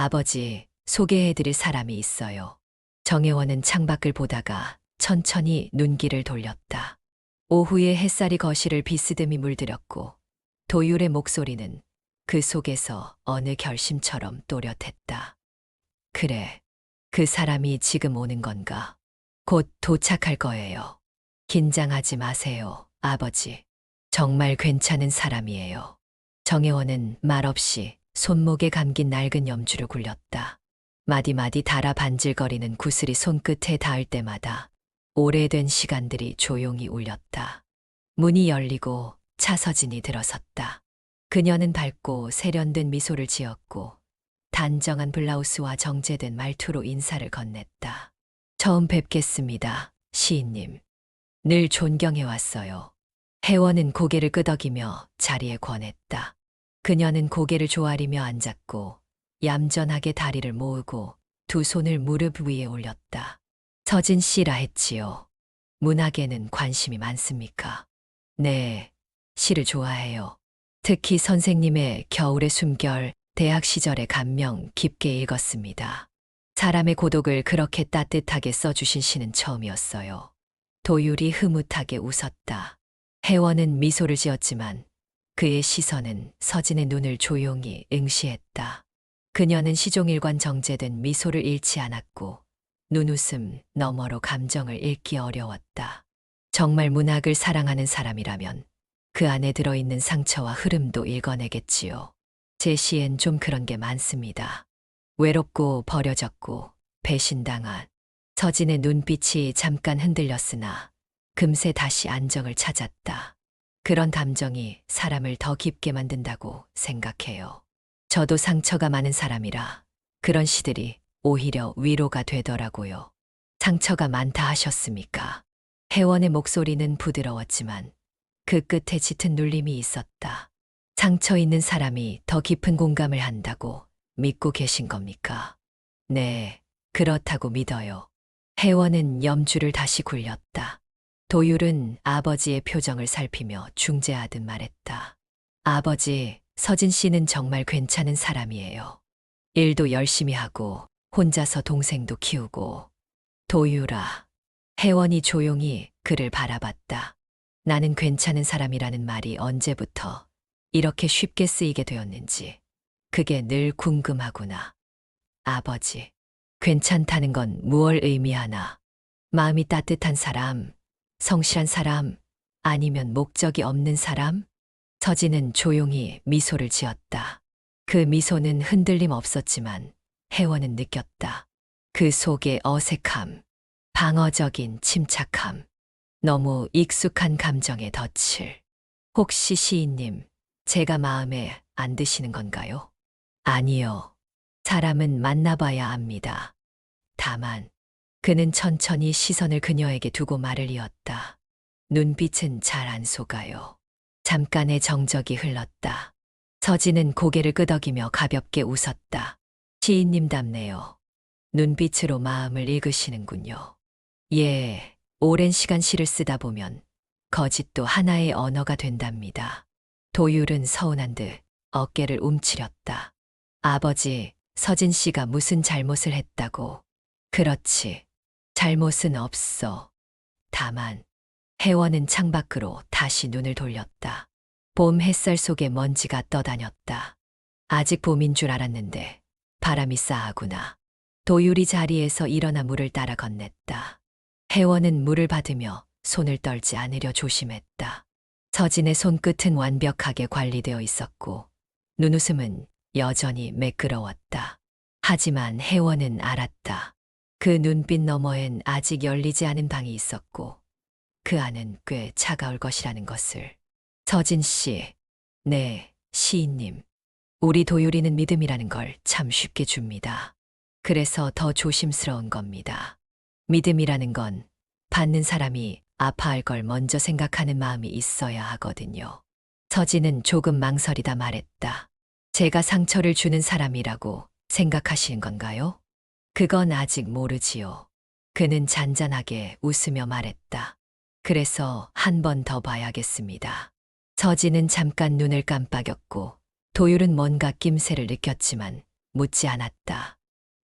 아버지, 소개해드릴 사람이 있어요. 정혜원은 창밖을 보다가 천천히 눈길을 돌렸다. 오후의 햇살이 거실을 비스듬히 물들였고 도율의 목소리는 그 속에서 어느 결심처럼 또렷했다. 그래, 그 사람이 지금 오는 건가? 곧 도착할 거예요. 긴장하지 마세요, 아버지. 정말 괜찮은 사람이에요. 정혜원은 말없이 손목에 감긴 낡은 염주를 굴렸다. 마디마디 달아 반질거리는 구슬이 손끝에 닿을 때마다 오래된 시간들이 조용히 울렸다. 문이 열리고 차서진이 들어섰다. 그녀는 밝고 세련된 미소를 지었고 단정한 블라우스와 정제된 말투로 인사를 건넸다. 처음 뵙겠습니다, 시인님. 늘 존경해왔어요. 혜원은 고개를 끄덕이며 자리에 권했다. 그녀는 고개를 조아리며 앉았고 얌전하게 다리를 모으고 두 손을 무릎 위에 올렸다. 서진 씨라 했지요. 문학에는 관심이 많습니까? 네, 시를 좋아해요. 특히 선생님의 겨울의 숨결, 대학 시절의 감명 깊게 읽었습니다. 사람의 고독을 그렇게 따뜻하게 써주신 시는 처음이었어요. 도율이 흐뭇하게 웃었다. 혜원은 미소를 지었지만 그의 시선은 서진의 눈을 조용히 응시했다. 그녀는 시종일관 정제된 미소를 잃지 않았고 눈웃음 너머로 감정을 읽기 어려웠다. 정말 문학을 사랑하는 사람이라면 그 안에 들어있는 상처와 흐름도 읽어내겠지요. 제 시엔 좀 그런 게 많습니다. 외롭고 버려졌고 배신당한. 서진의 눈빛이 잠깐 흔들렸으나 금세 다시 안정을 찾았다. 그런 감정이 사람을 더 깊게 만든다고 생각해요. 저도 상처가 많은 사람이라 그런 시들이 오히려 위로가 되더라고요. 상처가 많다 하셨습니까? 혜원의 목소리는 부드러웠지만 그 끝에 짙은 눌림이 있었다. 상처 있는 사람이 더 깊은 공감을 한다고 믿고 계신 겁니까? 네, 그렇다고 믿어요. 혜원은 염주를 다시 굴렸다. 도율은 아버지의 표정을 살피며 중재하듯 말했다. 아버지, 서진 씨는 정말 괜찮은 사람이에요. 일도 열심히 하고 혼자서 동생도 키우고. 도율아. 혜원이 조용히 그를 바라봤다. 나는 괜찮은 사람이라는 말이 언제부터 이렇게 쉽게 쓰이게 되었는지 그게 늘 궁금하구나. 아버지, 괜찮다는 건 무얼 의미하나? 마음이 따뜻한 사람, 성실한 사람, 아니면 목적이 없는 사람? 서진은 조용히 미소를 지었다. 그 미소는 흔들림 없었지만 혜원은 느꼈다. 그 속에 어색함, 방어적인 침착함, 너무 익숙한 감정의 덫을. 혹시 시인님, 제가 마음에 안 드시는 건가요? 아니요. 사람은 만나봐야 압니다. 다만, 그는 천천히 시선을 그녀에게 두고 말을 이었다. 눈빛은 잘 안 속아요. 잠깐의 정적이 흘렀다. 서진은 고개를 끄덕이며 가볍게 웃었다. 시인님답네요. 눈빛으로 마음을 읽으시는군요. 예, 오랜 시간 시를 쓰다 보면 거짓도 하나의 언어가 된답니다. 도율은 서운한 듯 어깨를 움츠렸다. 아버지, 서진 씨가 무슨 잘못을 했다고. 그렇지. 잘못은 없어. 다만, 혜원은 창밖으로 다시 눈을 돌렸다. 봄 햇살 속에 먼지가 떠다녔다. 아직 봄인 줄 알았는데 바람이 싸하구나. 도율이 자리에서 일어나 물을 따라 건넸다. 혜원은 물을 받으며 손을 떨지 않으려 조심했다. 서진의 손끝은 완벽하게 관리되어 있었고 눈웃음은 여전히 매끄러웠다. 하지만 혜원은 알았다. 그 눈빛 너머엔 아직 열리지 않은 방이 있었고 그 안은 꽤 차가울 것이라는 것을. 서진 씨, 네, 시인님. 우리 도율이는 믿음이라는 걸 참 쉽게 줍니다. 그래서 더 조심스러운 겁니다. 믿음이라는 건 받는 사람이 아파할 걸 먼저 생각하는 마음이 있어야 하거든요. 서진은 조금 망설이다 말했다. 제가 상처를 주는 사람이라고 생각하시는 건가요? 그건 아직 모르지요. 그는 잔잔하게 웃으며 말했다. 그래서 한 번 더 봐야겠습니다. 서진은 잠깐 눈을 깜빡였고 도율은 뭔가 낌새를 느꼈지만 묻지 않았다.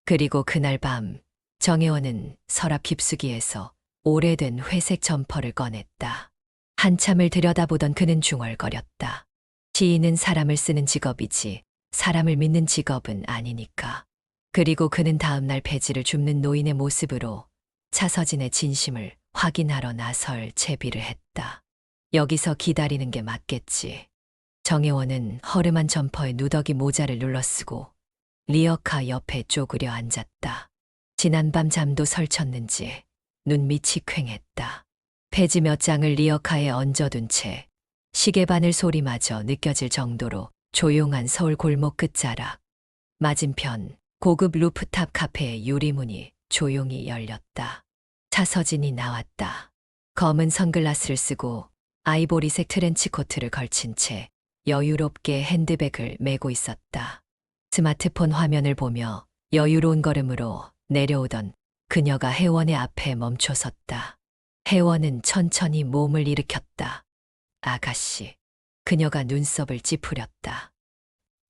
그리고 그날 밤 정혜원은 서랍 깊숙이에서 오래된 회색 점퍼를 꺼냈다. 한참을 들여다보던 그는 중얼거렸다. 시인은 사람을 쓰는 직업이지 사람을 믿는 직업은 아니니까. 그리고 그는 다음날 폐지를 줍는 노인의 모습으로 차서진의 진심을 확인하러 나설 채비를 했다. 여기서 기다리는 게 맞겠지. 정혜원은 허름한 점퍼에 누더기 모자를 눌러쓰고 리어카 옆에 쪼그려 앉았다. 지난밤 잠도 설쳤는지 눈밑이 퀭했다. 폐지 몇 장을 리어카에 얹어둔 채 시계바늘 소리마저 느껴질 정도로 조용한 서울 골목 끝자락. 맞은편 고급 루프탑 카페의 유리문이 조용히 열렸다. 차서진이 나왔다. 검은 선글라스를 쓰고 아이보리색 트렌치코트를 걸친 채 여유롭게 핸드백을 메고 있었다. 스마트폰 화면을 보며 여유로운 걸음으로 내려오던 그녀가 혜원의 앞에 멈춰섰다. 혜원은 천천히 몸을 일으켰다. 아가씨. 그녀가 눈썹을 찌푸렸다.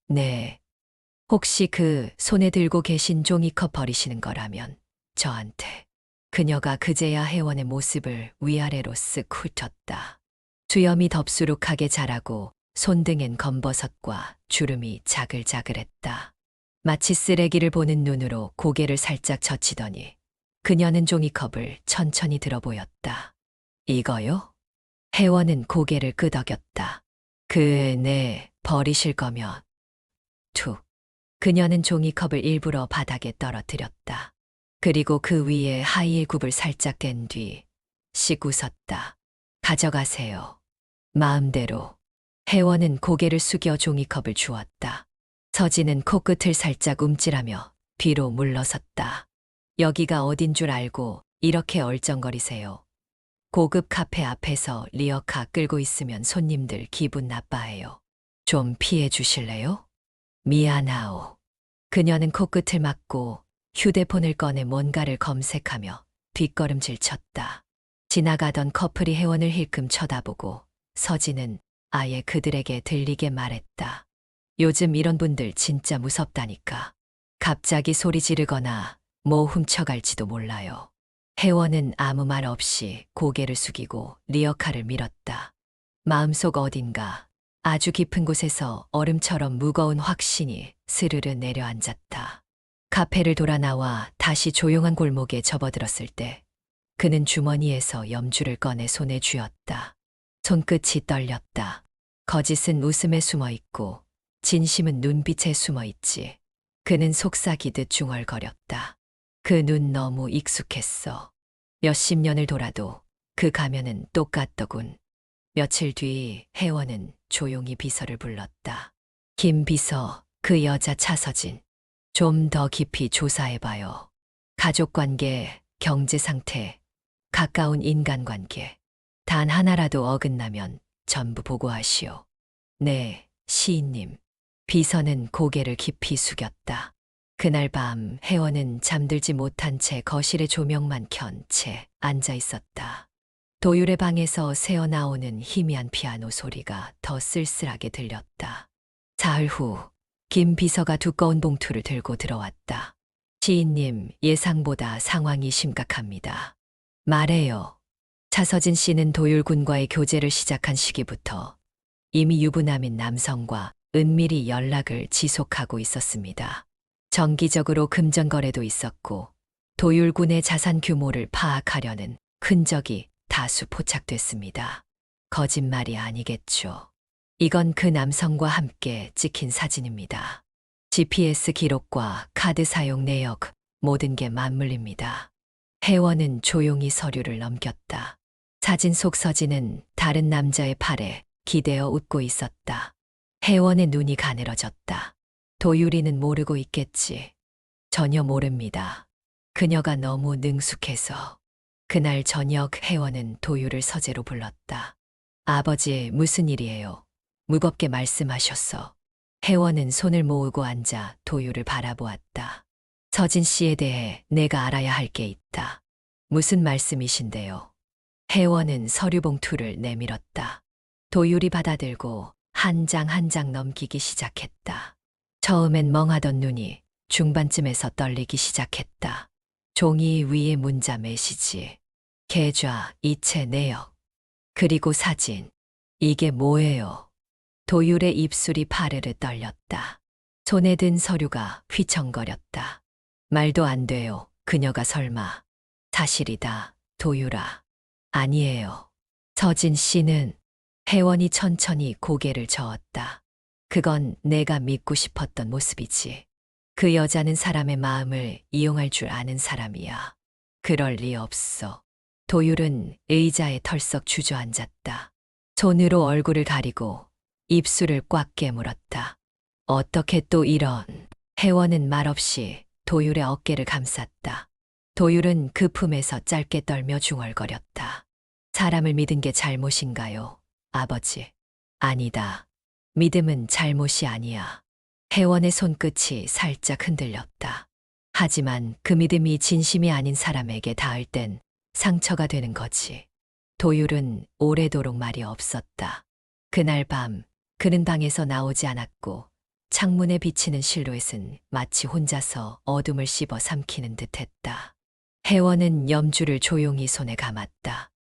네. 혹시 그 손에 들고 계신 종이컵 버리시는 거라면 저한테. 그녀가 그제야 혜원의 모습을 위아래로 쓱 훑었다. 수염이 덥수룩하게 자라고 손등엔 검버섯과 주름이 자글자글했다. 마치 쓰레기를 보는 눈으로 고개를 살짝 젖히더니 그녀는 종이컵을 천천히 들어 보였다. 이거요? 혜원은 고개를 끄덕였다. 네, 버리실 거면. 툭. 그녀는 종이컵을 일부러 바닥에 떨어뜨렸다. 그리고 그 위에 하이힐 굽을 살짝 댄 뒤 씩 웃었다. 가져가세요. 마음대로. 혜원은 고개를 숙여 종이컵을 주었다. 서진은 코끝을 살짝 움찔하며 뒤로 물러섰다. 여기가 어딘 줄 알고 이렇게 얼쩡거리세요. 고급 카페 앞에서 리어카 끌고 있으면 손님들 기분 나빠해요. 좀 피해 주실래요? 미안하오. 그녀는 코끝을 막고 휴대폰을 꺼내 뭔가를 검색하며 뒷걸음질 쳤다. 지나가던 커플이 혜원을 힐끔 쳐다보고 서진은 아예 그들에게 들리게 말했다. 요즘 이런 분들 진짜 무섭다니까. 갑자기 소리 지르거나 뭐 훔쳐갈지도 몰라요. 혜원은 아무 말 없이 고개를 숙이고 리어카를 밀었다. 마음속 어딘가 아주 깊은 곳에서 얼음처럼 무거운 확신이 스르르 내려앉았다. 카페를 돌아 나와 다시 조용한 골목에 접어들었을 때 그는 주머니에서 염주를 꺼내 손에 쥐었다. 손끝이 떨렸다. 거짓은 웃음에 숨어 있고 진심은 눈빛에 숨어 있지. 그는 속삭이듯 중얼거렸다. 그 눈 너무 익숙했어. 몇십 년을 돌아도 그 가면은 똑같더군. 며칠 뒤 혜원은 조용히 비서를 불렀다. 김 비서, 그 여자 차서진. 좀 더 깊이 조사해봐요. 가족관계, 경제상태, 가까운 인간관계. 단 하나라도 어긋나면 전부 보고하시오. 네, 시인님. 비서는 고개를 깊이 숙였다. 그날 밤 혜원은 잠들지 못한 채 거실에 조명만 켠 채 앉아 있었다. 도율의 방에서 새어나오는 희미한 피아노 소리가 더 쓸쓸하게 들렸다. 사흘 후 김 비서가 두꺼운 봉투를 들고 들어왔다. 시인님, 예상보다 상황이 심각합니다. 말해요. 차서진 씨는 도율 군과의 교제를 시작한 시기부터 이미 유부남인 남성과 은밀히 연락을 지속하고 있었습니다. 정기적으로 금전거래도 있었고 도율 군의 자산 규모를 파악하려는 흔적이 다수 포착됐습니다. 거짓말이 아니겠죠. 이건 그 남성과 함께 찍힌 사진입니다. GPS 기록과 카드 사용 내역, 모든 게 맞물립니다. 혜원은 조용히 서류를 넘겼다. 사진 속 서진은 다른 남자의 팔에 기대어 웃고 있었다. 혜원의 눈이 가늘어졌다. 도유리는 모르고 있겠지. 전혀 모릅니다. 그녀가 너무 능숙해서. 그날 저녁 혜원은 도유를 서재로 불렀다. 아버지, 무슨 일이에요? 무겁게 말씀하셨어. 혜원은 손을 모으고 앉아 도유를 바라보았다. 서진 씨에 대해 내가 알아야 할 게 있다. 무슨 말씀이신데요? 혜원은 서류 봉투를 내밀었다. 도율이 받아들고 한 장 한 장 넘기기 시작했다. 처음엔 멍하던 눈이 중반쯤에서 떨리기 시작했다. 종이 위에 문자 메시지, 계좌, 이체 내역, 그리고 사진. 이게 뭐예요? 도율의 입술이 파르르 떨렸다. 손에 든 서류가 휘청거렸다. 말도 안 돼요. 그녀가 설마. 사실이다, 도율아. 아니에요. 서진 씨는. 혜원이 천천히 고개를 저었다. 그건 내가 믿고 싶었던 모습이지. 그 여자는 사람의 마음을 이용할 줄 아는 사람이야. 그럴 리 없어. 도율은 의자에 털썩 주저앉았다. 손으로 얼굴을 가리고 입술을 꽉 깨물었다. 어떻게 또 이런. 혜원은 말없이 도율의 어깨를 감쌌다. 도율은 그 품에서 짧게 떨며 중얼거렸다. 사람을 믿은 게 잘못인가요, 아버지? 아니다. 믿음은 잘못이 아니야. 혜원의 손끝이 살짝 흔들렸다. 하지만 그 믿음이 진심이 아닌 사람에게 닿을 땐 상처가 되는 거지. 도율은 오래도록 말이 없었다. 그날 밤 그는 방에서 나오지 않았고 창문에 비치는 실루엣은 마치 혼자서 어둠을 씹어 삼키는 듯했다. 혜원은 염주를 조용히 손에 감았다.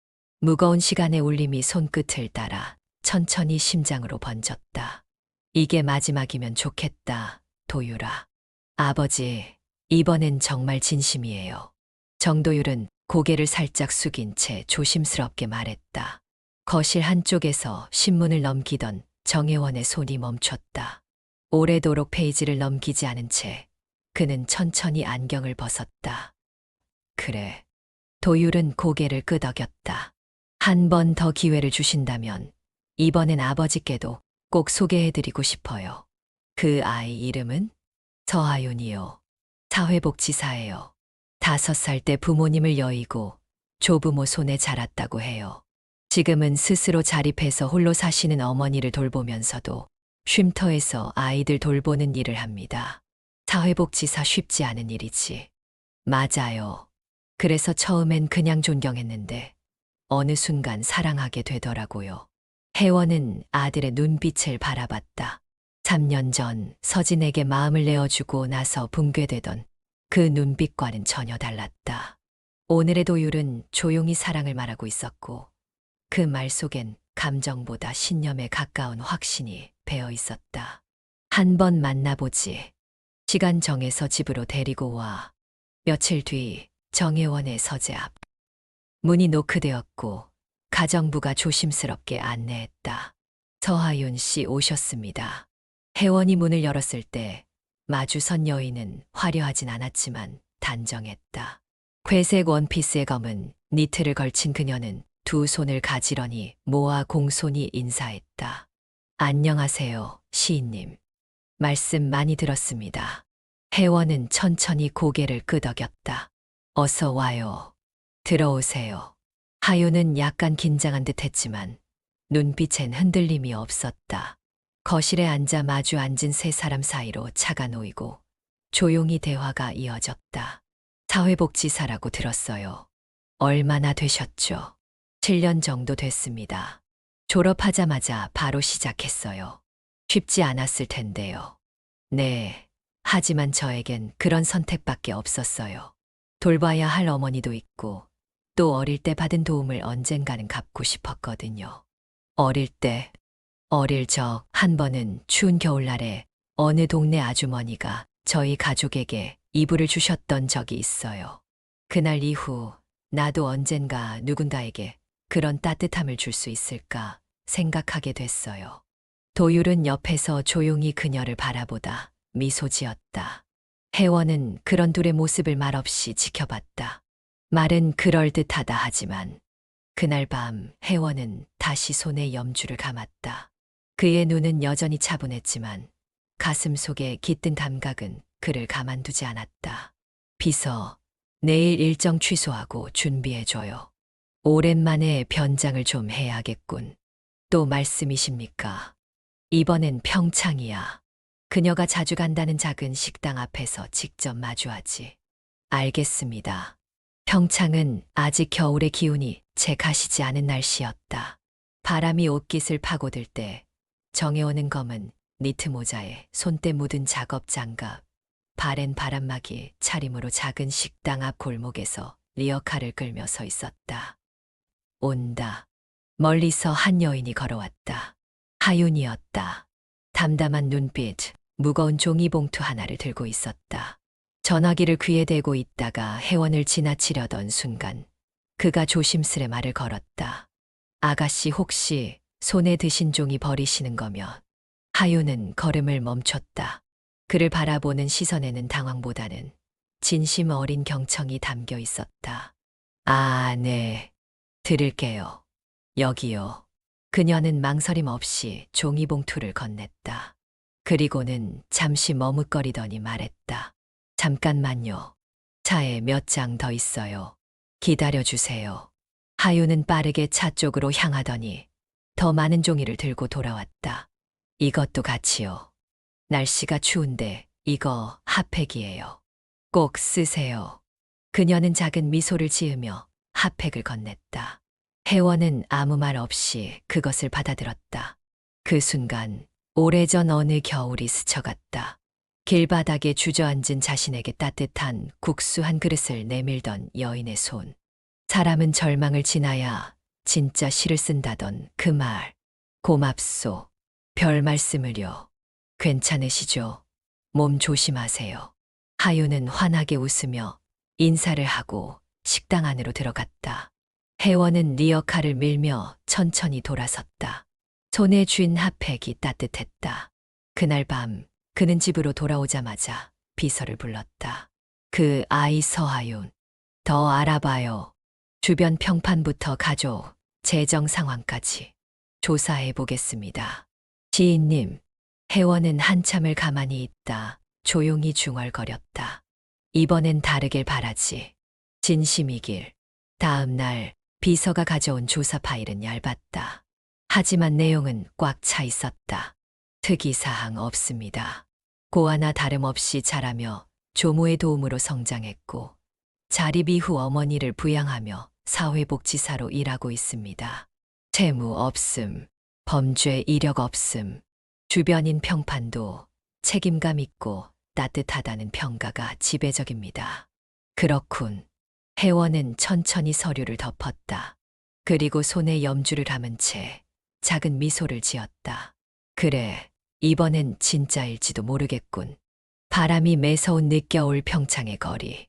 무거운 시간의 울림이 손끝을 따라 천천히 심장으로 번졌다. 이게 마지막이면 좋겠다, 도율아. 아버지, 이번엔 정말 진심이에요. 정도율은 고개를 살짝 숙인 채 조심스럽게 말했다. 거실 한쪽에서 신문을 넘기던 정혜원의 손이 멈췄다. 오래도록 페이지를 넘기지 않은 채 그는 천천히 안경을 벗었다. 그래. 도율은 고개를 끄덕였다. 한 번 더 기회를 주신다면 이번엔 아버지께도 꼭 소개해드리고 싶어요. 그 아이 이름은? 서하윤이요. 사회복지사예요. 5살 때 부모님을 여의고 조부모 손에 자랐다고 해요. 지금은 스스로 자립해서 홀로 사시는 어머니를 돌보면서도 쉼터에서 아이들 돌보는 일을 합니다. 사회복지사 쉽지 않은 일이지. 맞아요. 그래서 처음엔 그냥 존경했는데 어느 순간 사랑하게 되더라고요. 혜원은 아들의 눈빛을 바라봤다. 3년 전 서진에게 마음을 내어주고 나서 붕괴되던 그 눈빛과는 전혀 달랐다. 오늘의 도율은 조용히 사랑을 말하고 있었고 그 말 속엔 감정보다 신념에 가까운 확신이 배어 있었다. 한 번 만나보지. 시간 정해서 집으로 데리고 와. 며칠 뒤 정혜원의 서재 앞. 문이 노크되었고 가정부가 조심스럽게 안내했다. 서하윤 씨 오셨습니다. 혜원이 문을 열었을 때 마주선 여인은 화려하진 않았지만 단정했다. 회색 원피스에 검은 니트를 걸친 그녀는 두 손을 가지런히 모아 공손히 인사했다. 안녕하세요, 시인님. 말씀 많이 들었습니다. 혜원은 천천히 고개를 끄덕였다. 어서 와요. 들어오세요. 하윤은 약간 긴장한 듯 했지만 눈빛엔 흔들림이 없었다. 거실에 앉아 마주 앉은 세 사람 사이로 차가 놓이고 조용히 대화가 이어졌다. 사회복지사라고 들었어요. 얼마나 되셨죠? 7년 정도 됐습니다. 졸업하자마자 바로 시작했어요. 쉽지 않았을 텐데요. 네. 하지만 저에겐 그런 선택밖에 없었어요. 돌봐야 할 어머니도 있고 또 어릴 때 받은 도움을 언젠가는 갚고 싶었거든요. 어릴 적 한 번은 추운 겨울날에 어느 동네 아주머니가 저희 가족에게 이불을 주셨던 적이 있어요. 그날 이후 나도 언젠가 누군가에게 그런 따뜻함을 줄 수 있을까 생각하게 됐어요. 도율은 옆에서 조용히 그녀를 바라보다 미소 지었다. 혜원은 그런 둘의 모습을 말없이 지켜봤다. 말은 그럴듯하다 하지만 그날 밤 혜원은 다시 손에 염주를 감았다. 그의 눈은 여전히 차분했지만 가슴 속의 깃든 감각은 그를 가만두지 않았다. 비서, 내일 일정 취소하고 준비해줘요. 오랜만에 변장을 좀 해야겠군. 또 말씀이십니까? 이번엔 평창이야. 그녀가 자주 간다는 작은 식당 앞에서 직접 마주하지. 알겠습니다. 평창은 아직 겨울의 기운이 채 가시지 않은 날씨였다. 바람이 옷깃을 파고들 때 정해오는 검은 니트 모자에 손때 묻은 작업 장갑, 바랜 바람막이 차림으로 작은 식당 앞 골목에서 리어카를 끌며 서 있었다. 온다. 멀리서 한 여인이 걸어왔다. 하윤이었다. 담담한 눈빛, 무거운 종이봉투 하나를 들고 있었다. 전화기를 귀에 대고 있다가 혜원을 지나치려던 순간 그가 조심스레 말을 걸었다. 아가씨 혹시 손에 드신 종이 버리시는 거면. 하윤은 걸음을 멈췄다. 그를 바라보는 시선에는 당황보다는 진심 어린 경청이 담겨 있었다. 아, 네. 드릴게요. 여기요. 그녀는 망설임 없이 종이봉투를 건넸다. 그리고는 잠시 머뭇거리더니 말했다. 잠깐만요. 차에 몇 장 더 있어요. 기다려주세요. 하윤은 빠르게 차 쪽으로 향하더니 더 많은 종이를 들고 돌아왔다. 이것도 같이요. 날씨가 추운데 이거 핫팩이에요. 꼭 쓰세요. 그녀는 작은 미소를 지으며 핫팩을 건넸다. 혜원은 아무 말 없이 그것을 받아들었다. 그 순간 오래전 어느 겨울이 스쳐갔다. 길바닥에 주저앉은 자신에게 따뜻한 국수 한 그릇을 내밀던 여인의 손. 사람은 절망을 지나야 진짜 시를 쓴다던 그 말. 고맙소. 별 말씀을요. 괜찮으시죠? 몸 조심하세요. 하윤은 환하게 웃으며 인사를 하고 식당 안으로 들어갔다. 혜원은 리어카를 밀며 천천히 돌아섰다. 손에 쥔 핫팩이 따뜻했다. 그날 밤 그는 집으로 돌아오자마자 비서를 불렀다. 그 아이 서하윤. 더 알아봐요. 주변 평판부터 가족, 재정 상황까지 조사해 보겠습니다. 지인님. 혜원은 한참을 가만히 있다 조용히 중얼거렸다. 이번엔 다르길 바라지. 진심이길. 다음 날 비서가 가져온 조사 파일은 얇았다. 하지만 내용은 꽉 차 있었다. 특이사항 없습니다. 고아나 다름없이 자라며 조모의 도움으로 성장했고 자립 이후 어머니를 부양하며 사회복지사로 일하고 있습니다. 채무 없음, 범죄 이력 없음, 주변인 평판도 책임감 있고 따뜻하다는 평가가 지배적입니다. 그렇군. 혜원은 천천히 서류를 덮었다. 그리고 손에 염주를 감은 채 작은 미소를 지었다. 그래, 이번엔 진짜일지도 모르겠군. 바람이 매서운 늦겨울 평창의 거리.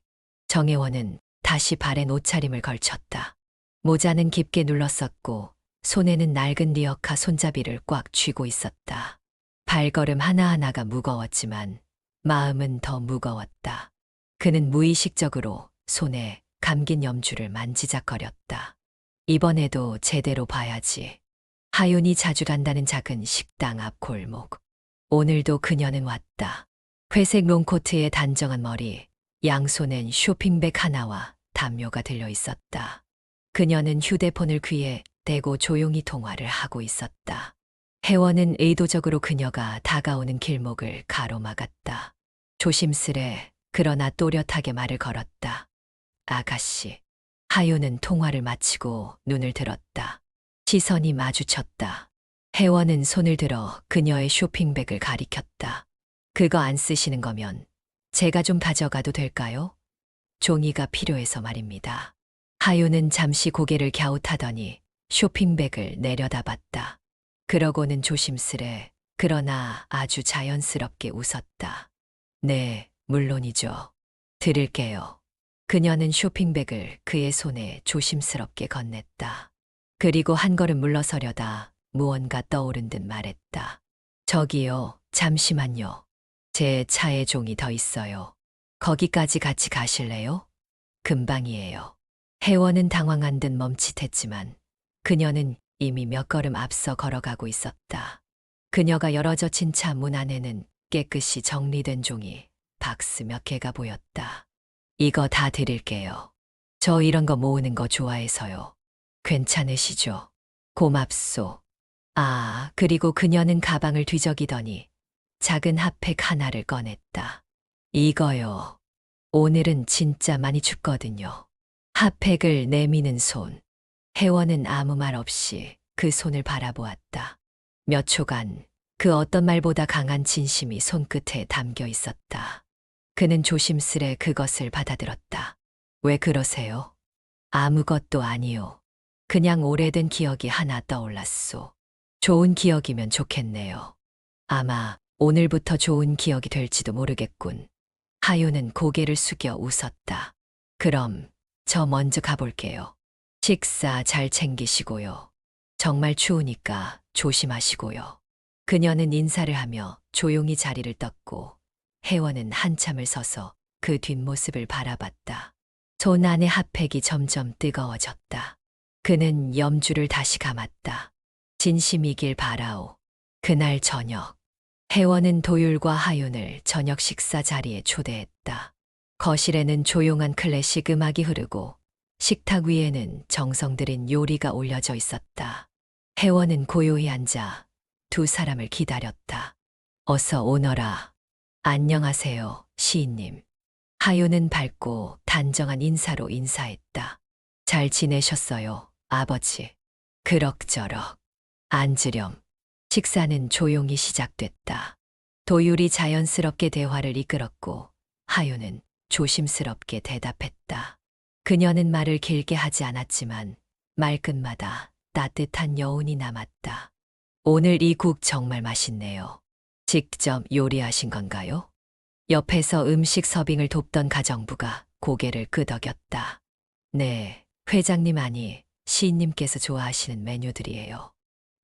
정혜원은 다시 바랜 옷차림을 걸쳤다. 모자는 깊게 눌렀었고 손에는 낡은 리어카 손잡이를 꽉 쥐고 있었다. 발걸음 하나하나가 무거웠지만 마음은 더 무거웠다. 그는 무의식적으로 손에 감긴 염주를 만지작거렸다. 이번에도 제대로 봐야지. 하윤이 자주 간다는 작은 식당 앞 골목. 오늘도 그녀는 왔다. 회색 롱코트에 단정한 머리, 양손엔 쇼핑백 하나와 담요가 들려 있었다. 그녀는 휴대폰을 귀에 대고 조용히 통화를 하고 있었다. 혜원은 의도적으로 그녀가 다가오는 길목을 가로막았다. 조심스레 그러나 또렷하게 말을 걸었다. 아가씨. 하윤은 통화를 마치고 눈을 들었다. 시선이 마주쳤다. 혜원은 손을 들어 그녀의 쇼핑백을 가리켰다. 그거 안 쓰시는 거면 제가 좀 가져가도 될까요? 종이가 필요해서 말입니다. 하윤은 잠시 고개를 갸웃하더니 쇼핑백을 내려다봤다. 그러고는 조심스레 그러나 아주 자연스럽게 웃었다. 네, 물론이죠. 드릴게요. 그녀는 쇼핑백을 그의 손에 조심스럽게 건넸다. 그리고 한 걸음 물러서려다 무언가 떠오른 듯 말했다. 저기요, 잠시만요. 제 차에 종이 더 있어요. 거기까지 같이 가실래요? 금방이에요. 혜원은 당황한 듯 멈칫했지만 그녀는 이미 몇 걸음 앞서 걸어가고 있었다. 그녀가 열어젖힌 차 문 안에는 깨끗이 정리된 종이 박스 몇 개가 보였다. 이거 다 드릴게요. 저 이런 거 모으는 거 좋아해서요. 괜찮으시죠? 고맙소. 아, 그리고 그녀는 가방을 뒤적이더니 작은 핫팩 하나를 꺼냈다. 이거요. 오늘은 진짜 많이 춥거든요. 핫팩을 내미는 손. 혜원은 아무 말 없이 그 손을 바라보았다. 몇 초간 그 어떤 말보다 강한 진심이 손끝에 담겨 있었다. 그는 조심스레 그것을 받아들었다. 왜 그러세요? 아무것도 아니요. 그냥 오래된 기억이 하나 떠올랐소. 좋은 기억이면 좋겠네요. 아마 오늘부터 좋은 기억이 될지도 모르겠군. 하윤은 고개를 숙여 웃었다. 그럼 저 먼저 가볼게요. 식사 잘 챙기시고요. 정말 추우니까 조심하시고요. 그녀는 인사를 하며 조용히 자리를 떴고 혜원은 한참을 서서 그 뒷모습을 바라봤다. 손 안의 핫팩이 점점 뜨거워졌다. 그는 염주를 다시 감았다. 진심이길 바라오. 그날 저녁 혜원은 도율과 하윤을 저녁 식사 자리에 초대했다. 거실에는 조용한 클래식 음악이 흐르고 식탁 위에는 정성 들인 요리가 올려져 있었다. 혜원은 고요히 앉아 두 사람을 기다렸다. 어서 오너라. 안녕하세요, 시인님. 하윤은 밝고 단정한 인사로 인사했다. 잘 지내셨어요, 아버지. 그럭저럭. 앉으렴. 식사는 조용히 시작됐다. 도율이 자연스럽게 대화를 이끌었고 하윤은 조심스럽게 대답했다. 그녀는 말을 길게 하지 않았지만 말끝마다 따뜻한 여운이 남았다. 오늘 이 국 정말 맛있네요. 직접 요리하신 건가요? 옆에서 음식 서빙을 돕던 가정부가 고개를 끄덕였다. 네, 회장님 아니 시인님께서 좋아하시는 메뉴들이에요.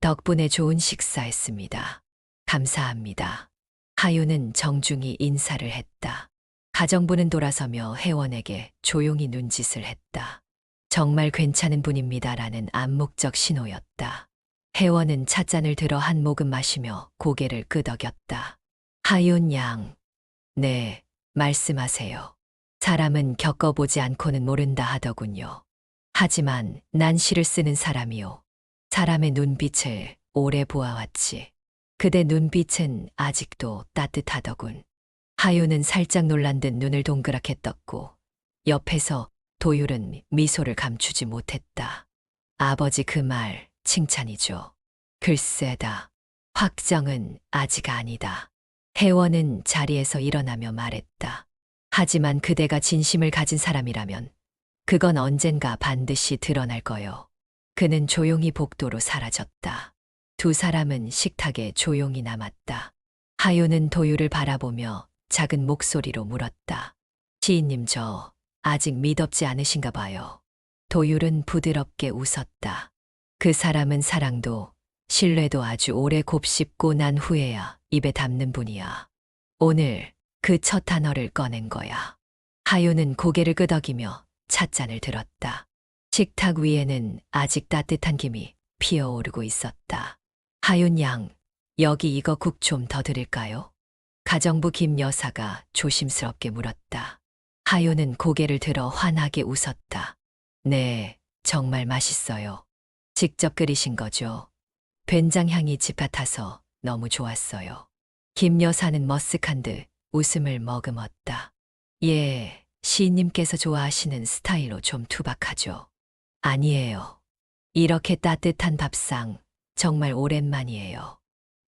덕분에 좋은 식사했습니다. 감사합니다. 하윤은 정중히 인사를 했다. 가정부는 돌아서며 혜원에게 조용히 눈짓을 했다. 정말 괜찮은 분입니다라는 암묵적 신호였다. 혜원은 찻잔을 들어 한 모금 마시며 고개를 끄덕였다. 하윤 양. 네, 말씀하세요. 사람은 겪어보지 않고는 모른다 하더군요. 하지만 난 시를 쓰는 사람이요. 사람의 눈빛을 오래 보아왔지. 그대 눈빛은 아직도 따뜻하더군. 하윤은 살짝 놀란 듯 눈을 동그랗게 떴고 옆에서 도율은 미소를 감추지 못했다. 아버지 그 말 칭찬이죠. 글쎄다. 확정은 아직 아니다. 혜원은 자리에서 일어나며 말했다. 하지만 그대가 진심을 가진 사람이라면 그건 언젠가 반드시 드러날 거요. 그는 조용히 복도로 사라졌다. 두 사람은 식탁에 조용히 남았다. 하윤은 도율을 바라보며 작은 목소리로 물었다. 시인님 저 아직 미덥지 않으신가 봐요. 도율은 부드럽게 웃었다. 그 사람은 사랑도 신뢰도 아주 오래 곱씹고 난 후에야 입에 담는 분이야. 오늘 그 첫 단어를 꺼낸 거야. 하윤은 고개를 끄덕이며 찻잔을 들었다. 식탁 위에는 아직 따뜻한 김이 피어오르고 있었다. 하윤 양, 여기 이거 국 좀 더 드릴까요? 가정부 김 여사가 조심스럽게 물었다. 하윤은 고개를 들어 환하게 웃었다. 네, 정말 맛있어요. 직접 끓이신 거죠? 된장 향이 짙어서 너무 좋았어요. 김 여사는 머쓱한 듯 웃음을 머금었다. 예, 시인님께서 좋아하시는 스타일로 좀 투박하죠. 아니에요. 이렇게 따뜻한 밥상 정말 오랜만이에요.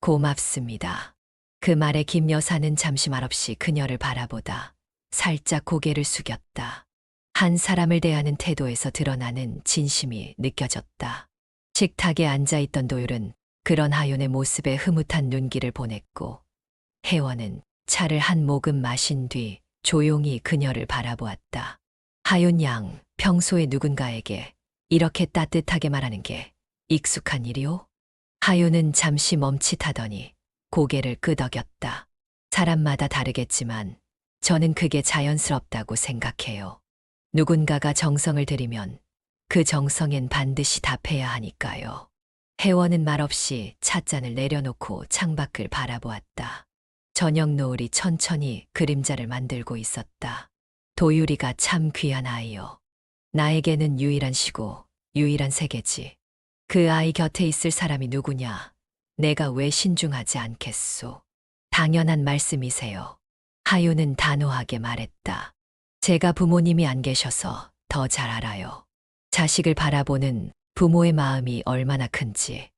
고맙습니다. 그 말에 김 여사는 잠시 말없이 그녀를 바라보다 살짝 고개를 숙였다. 한 사람을 대하는 태도에서 드러나는 진심이 느껴졌다. 식탁에 앉아있던 도율은 그런 하윤의 모습에 흐뭇한 눈길을 보냈고 혜원은 차를 한 모금 마신 뒤 조용히 그녀를 바라보았다. 하윤 양, 평소에 누군가에게 이렇게 따뜻하게 말하는 게 익숙한 일이오? 하윤은 잠시 멈칫하더니 고개를 끄덕였다. 사람마다 다르겠지만 저는 그게 자연스럽다고 생각해요. 누군가가 정성을 들이면 그 정성엔 반드시 답해야 하니까요. 혜원은 말없이 찻잔을 내려놓고 창밖을 바라보았다. 저녁 노을이 천천히 그림자를 만들고 있었다. 도율이가 참 귀한 아이요. 나에게는 유일한 시고 유일한 세계지. 그 아이 곁에 있을 사람이 누구냐? 내가 왜 신중하지 않겠소? 당연한 말씀이세요. 하윤은 단호하게 말했다. 제가 부모님이 안 계셔서 더 잘 알아요. 자식을 바라보는 부모의 마음이 얼마나 큰지.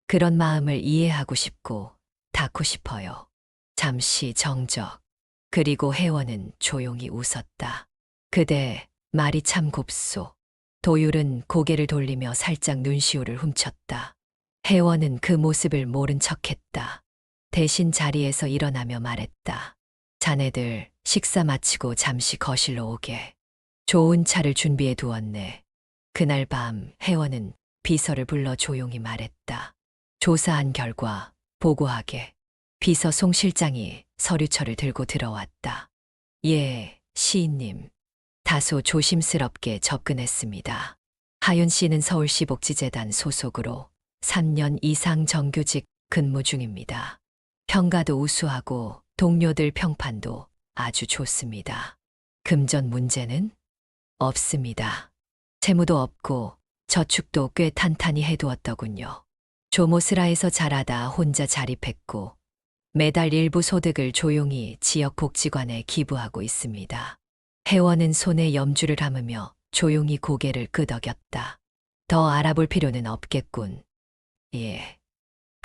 그런 마음을 이해하고 싶고 닿고 싶어요. 잠시 정적. 그리고 혜원은 조용히 웃었다. 그대 말이 참 곱소. 도율은 고개를 돌리며 살짝 눈시울을 훔쳤다. 혜원은 그 모습을 모른 척했다. 대신 자리에서 일어나며 말했다. 자네들 식사 마치고 잠시 거실로 오게. 좋은 차를 준비해 두었네. 그날 밤 혜원은 비서를 불러 조용히 말했다. 조사한 결과 보고하게. 비서 송 실장이 서류철을 들고 들어왔다. 예, 시인님. 다소 조심스럽게 접근했습니다. 하윤 씨는 서울시 복지재단 소속으로 3년 이상 정규직 근무 중입니다. 평가도 우수하고 동료들 평판도 아주 좋습니다. 금전 문제는 없습니다. 채무도 없고 저축도 꽤 탄탄히 해두었더군요. 조모스라에서 자라다 혼자 자립했고 매달 일부 소득을 조용히 지역복지관에 기부하고 있습니다. 혜원은 손에 염주를 감으며 조용히 고개를 끄덕였다. 더 알아볼 필요는 없겠군. 예.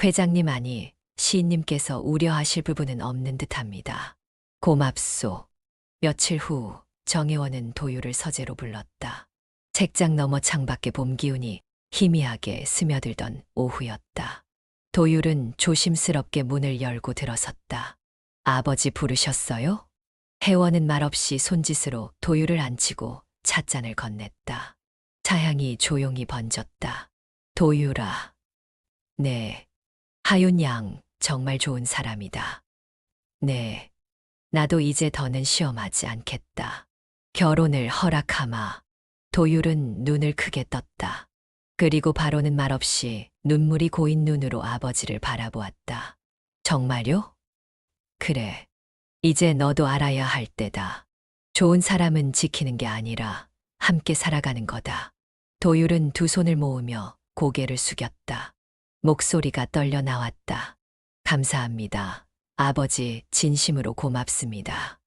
회장님 아니 시인님께서 우려하실 부분은 없는 듯합니다. 고맙소. 며칠 후 정혜원은 도율을 서재로 불렀다. 책장 너머 창밖에 봄 기운이 희미하게 스며들던 오후였다. 도율은 조심스럽게 문을 열고 들어섰다. 아버지 부르셨어요? 혜원은 말없이 손짓으로 도율을 앉히고 찻잔을 건넸다. 차향이 조용히 번졌다. 도율아. 네. 하윤 양 정말 좋은 사람이다. 네. 나도 이제 더는 시험하지 않겠다. 결혼을 허락하마. 도율은 눈을 크게 떴다. 그리고 바로는 말없이 눈물이 고인 눈으로 아버지를 바라보았다. 정말요? 그래. 이제 너도 알아야 할 때다. 좋은 사람은 지키는 게 아니라 함께 살아가는 거다. 도율은 두 손을 모으며 고개를 숙였다. 목소리가 떨려 나왔다. 감사합니다. 아버지 진심으로 고맙습니다.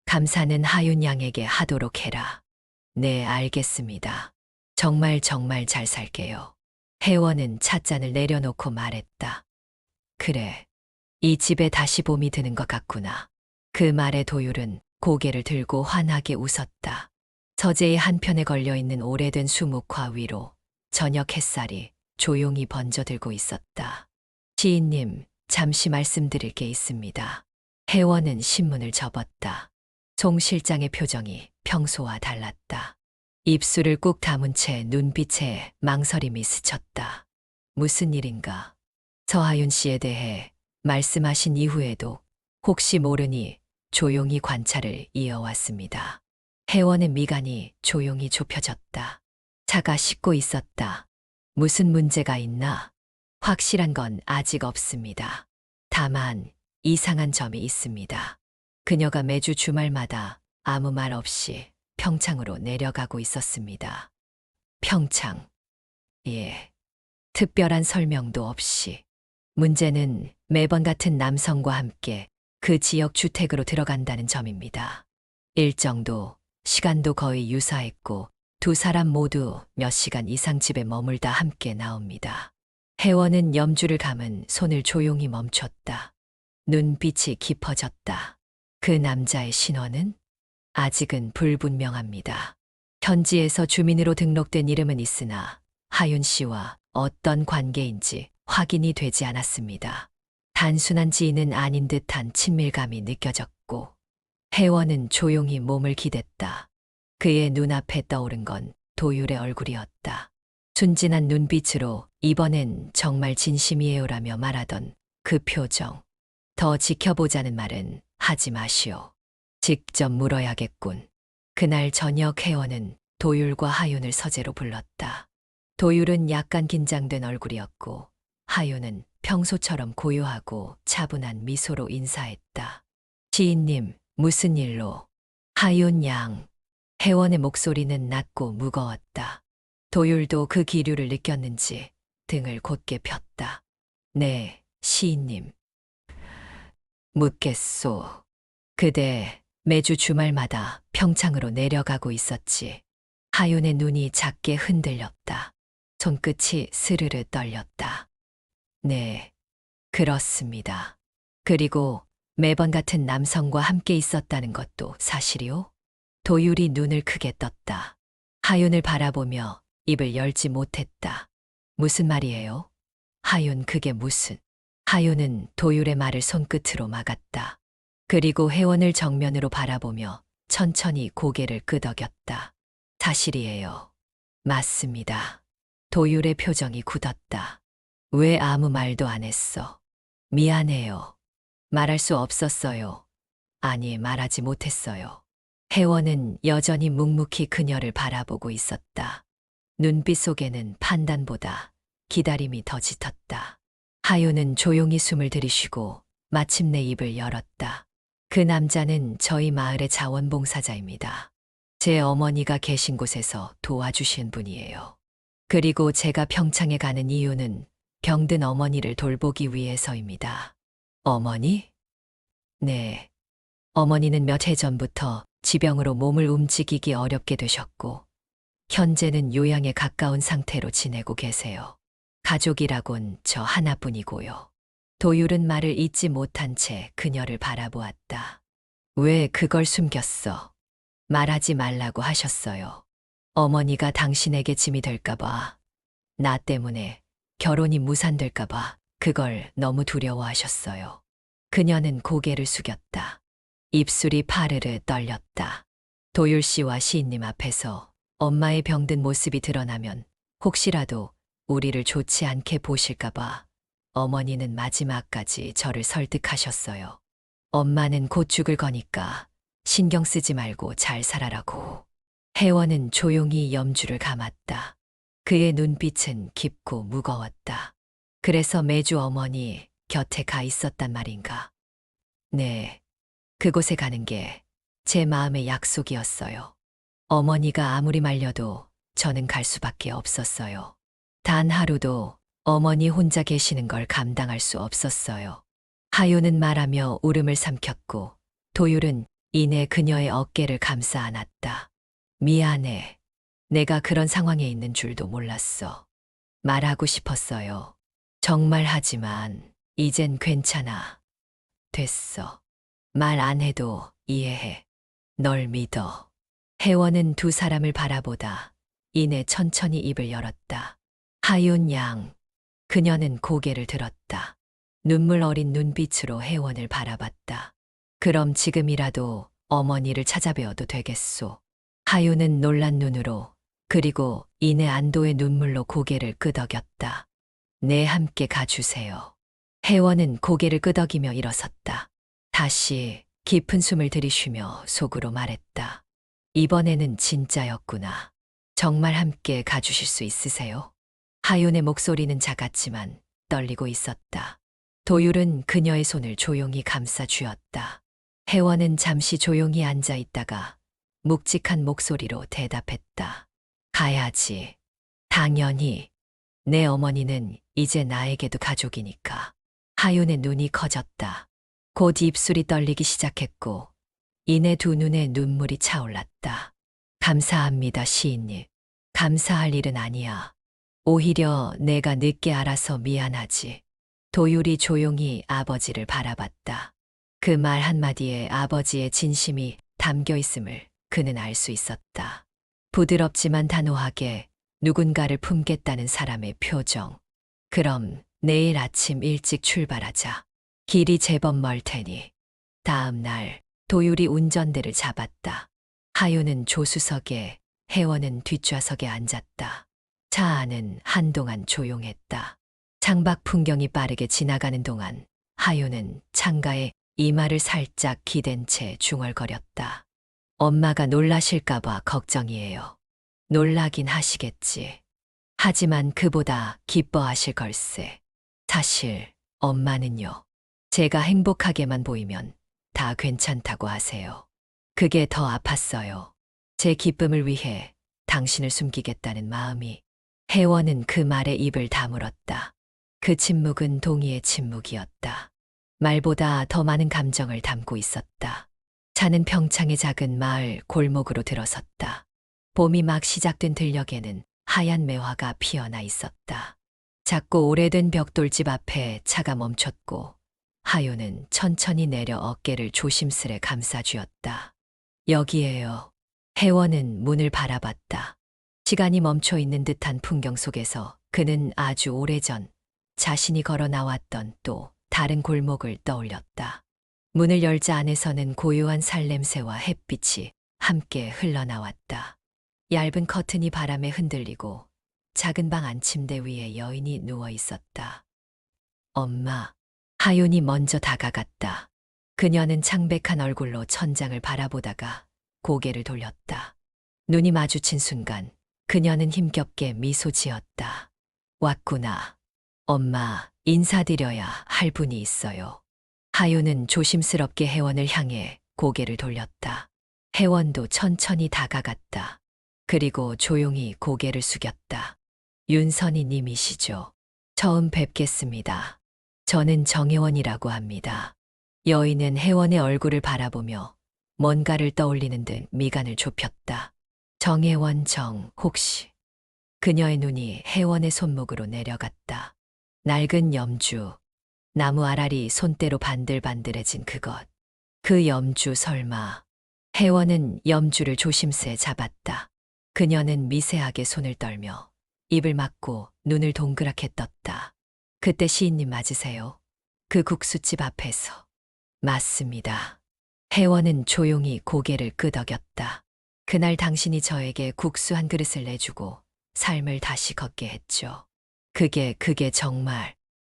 감사는 하윤 양에게 하도록 해라. 네, 알겠습니다. 정말 잘 살게요. 혜원은 찻잔을 내려놓고 말했다. 그래. 이 집에 다시 봄이 드는 것 같구나. 그 말에 도율은 고개를 들고 환하게 웃었다. 서재의 한편에 걸려있는 오래된 수묵화 위로 저녁 햇살이 조용히 번져들고 있었다. 시인님, 잠시 말씀드릴 게 있습니다. 혜원은 신문을 접었다. 송 실장의 표정이 평소와 달랐다. 입술을 꾹 다문 채 눈빛에 망설임이 스쳤다. 무슨 일인가? 서하윤 씨에 대해 말씀하신 이후에도 혹시 모르니 조용히 관찰을 이어왔습니다. 혜원의 미간이 조용히 좁혀졌다. 차가 식고 있었다. 무슨 문제가 있나? 확실한 건 아직 없습니다. 다만 이상한 점이 있습니다. 그녀가 매주 주말마다 아무 말 없이 평창으로 내려가고 있었습니다. 평창. 예. 특별한 설명도 없이. 문제는 매번 같은 남성과 함께 그 지역 주택으로 들어간다는 점입니다. 일정도, 시간도 거의 유사했고 두 사람 모두 몇 시간 이상 집에 머물다 함께 나옵니다. 혜원은 염주를 감은 손을 조용히 멈췄다. 눈빛이 깊어졌다. 그 남자의 신원은 아직은 불분명합니다. 현지에서 주민으로 등록된 이름은 있으나 하윤 씨와 어떤 관계인지 확인이 되지 않았습니다. 단순한 지인은 아닌 듯한 친밀감이 느껴졌고 혜원은 조용히 몸을 기댔다. 그의 눈앞에 떠오른 건 도율의 얼굴이었다. 순진한 눈빛으로 이번엔 정말 진심이에요라며 말하던 그 표정. 더 지켜보자는 말은 하지 마시오. 직접 물어야겠군. 그날 저녁 혜원은 도율과 하윤을 서재로 불렀다. 도율은 약간 긴장된 얼굴이었고 하윤은 평소처럼 고요하고 차분한 미소로 인사했다. 시인님, 무슨 일로? 하윤 양. 혜원의 목소리는 낮고 무거웠다. 도율도 그 기류를 느꼈는지 등을 곧게 폈다. 네, 시인님. 묻겠소. 그대 매주 주말마다 평창으로 내려가고 있었지. 하윤의 눈이 작게 흔들렸다. 손끝이 스르르 떨렸다. 네, 그렇습니다. 그리고 매번 같은 남성과 함께 있었다는 것도 사실이오? 도율이 눈을 크게 떴다. 하윤을 바라보며 입을 열지 못했다. 무슨 말이에요? 하윤, 그게 무슨? 하윤은 도율의 말을 손끝으로 막았다. 그리고 혜원을 정면으로 바라보며 천천히 고개를 끄덕였다. 사실이에요. 맞습니다. 도율의 표정이 굳었다. 왜 아무 말도 안 했어? 미안해요. 말할 수 없었어요. 아니, 말하지 못했어요. 혜원은 여전히 묵묵히 그녀를 바라보고 있었다. 눈빛 속에는 판단보다 기다림이 더 짙었다. 하윤은 조용히 숨을 들이쉬고 마침내 입을 열었다. 그 남자는 저희 마을의 자원봉사자입니다. 제 어머니가 계신 곳에서 도와주신 분이에요. 그리고 제가 평창에 가는 이유는 병든 어머니를 돌보기 위해서입니다. 어머니? 네. 어머니는 몇 해 전부터 지병으로 몸을 움직이기 어렵게 되셨고, 현재는 요양에 가까운 상태로 지내고 계세요. 가족이라곤 저 하나뿐이고요. 도율은 말을 잇지 못한 채 그녀를 바라보았다. 왜 그걸 숨겼어? 말하지 말라고 하셨어요. 어머니가 당신에게 짐이 될까봐, 나 때문에 결혼이 무산될까봐 그걸 너무 두려워하셨어요. 그녀는 고개를 숙였다. 입술이 파르르 떨렸다. 도율 씨와 시인님 앞에서 엄마의 병든 모습이 드러나면 혹시라도 우리를 좋지 않게 보실까봐 어머니는 마지막까지 저를 설득하셨어요. 엄마는 곧 죽을 거니까 신경 쓰지 말고 잘 살아라고. 혜원은 조용히 염주를 감았다. 그의 눈빛은 깊고 무거웠다. 그래서 매주 어머니 곁에 가 있었단 말인가? 네, 그곳에 가는 게 제 마음의 약속이었어요. 어머니가 아무리 말려도 저는 갈 수밖에 없었어요. 단 하루도 어머니 혼자 계시는 걸 감당할 수 없었어요. 하윤은 말하며 울음을 삼켰고 도율은 이내 그녀의 어깨를 감싸 안았다. 미안해. 내가 그런 상황에 있는 줄도 몰랐어. 말하고 싶었어요. 정말 하지만 이젠 괜찮아. 됐어. 말 안 해도 이해해. 널 믿어. 혜원은 두 사람을 바라보다 이내 천천히 입을 열었다. 하윤 양. 그녀는 고개를 들었다. 눈물 어린 눈빛으로 혜원을 바라봤다. 그럼 지금이라도 어머니를 찾아뵈어도 되겠소. 하윤은 놀란 눈으로 그리고 이내 안도의 눈물로 고개를 끄덕였다. 네, 함께 가주세요. 혜원은 고개를 끄덕이며 일어섰다. 다시 깊은 숨을 들이쉬며 속으로 말했다. 이번에는 진짜였구나. 정말 함께 가주실 수 있으세요? 하윤의 목소리는 작았지만 떨리고 있었다. 도율은 그녀의 손을 조용히 감싸 쥐었다. 혜원은 잠시 조용히 앉아 있다가 묵직한 목소리로 대답했다. 가야지. 당연히. 내 어머니는 이제 나에게도 가족이니까. 하윤의 눈이 커졌다. 곧 입술이 떨리기 시작했고 이내 두 눈에 눈물이 차올랐다. 감사합니다, 시인님. 감사할 일은 아니야. 오히려 내가 늦게 알아서 미안하지. 도율이 조용히 아버지를 바라봤다. 그 말 한마디에 아버지의 진심이 담겨 있음을 그는 알 수 있었다. 부드럽지만 단호하게 누군가를 품겠다는 사람의 표정. 그럼 내일 아침 일찍 출발하자. 길이 제법 멀 테니. 다음 날 도율이 운전대를 잡았다. 하윤은 조수석에, 혜원은 뒷좌석에 앉았다. 차 안은 한동안 조용했다. 창밖 풍경이 빠르게 지나가는 동안 하윤은 창가에 이마를 살짝 기댄 채 중얼거렸다. 엄마가 놀라실까봐 걱정이에요. 놀라긴 하시겠지. 하지만 그보다 기뻐하실 걸세. 사실 엄마는요. 제가 행복하게만 보이면 다 괜찮다고 하세요. 그게 더 아팠어요. 제 기쁨을 위해 당신을 숨기겠다는 마음이. 혜원은 그 말에 입을 다물었다. 그 침묵은 동의의 침묵이었다. 말보다 더 많은 감정을 담고 있었다. 차는 평창의 작은 마을 골목으로 들어섰다. 봄이 막 시작된 들녘에는 하얀 매화가 피어나 있었다. 작고 오래된 벽돌집 앞에 차가 멈췄고 하윤은 천천히 내려 어깨를 조심스레 감싸쥐었다. 여기에요. 혜원은 문을 바라봤다. 시간이 멈춰 있는 듯한 풍경 속에서 그는 아주 오래전 자신이 걸어 나왔던 또 다른 골목을 떠올렸다. 문을 열자 안에서는 고요한 살냄새와 햇빛이 함께 흘러나왔다. 얇은 커튼이 바람에 흔들리고 작은 방 안침대 위에 여인이 누워 있었다. 엄마. 하윤이 먼저 다가갔다. 그녀는 창백한 얼굴로 천장을 바라보다가 고개를 돌렸다. 눈이 마주친 순간 그녀는 힘겹게 미소 지었다. 왔구나. 엄마, 인사드려야 할 분이 있어요. 하윤은 조심스럽게 혜원을 향해 고개를 돌렸다. 혜원도 천천히 다가갔다. 그리고 조용히 고개를 숙였다. 윤선희 님이시죠? 처음 뵙겠습니다. 저는 정혜원이라고 합니다. 여인은 혜원의 얼굴을 바라보며 뭔가를 떠올리는 듯 미간을 좁혔다. 정혜원 혹시. 그녀의 눈이 혜원의 손목으로 내려갔다. 낡은 염주, 나무 알알이 손때로 반들반들해진 그것. 그 염주 설마. 혜원은 염주를 조심스레 잡았다. 그녀는 미세하게 손을 떨며 입을 막고 눈을 동그랗게 떴다. 그때 시인님 맞으세요? 그 국수집 앞에서. 맞습니다. 혜원은 조용히 고개를 끄덕였다. 그날 당신이 저에게 국수 한 그릇을 내주고 삶을 다시 걷게 했죠. 그게 정말.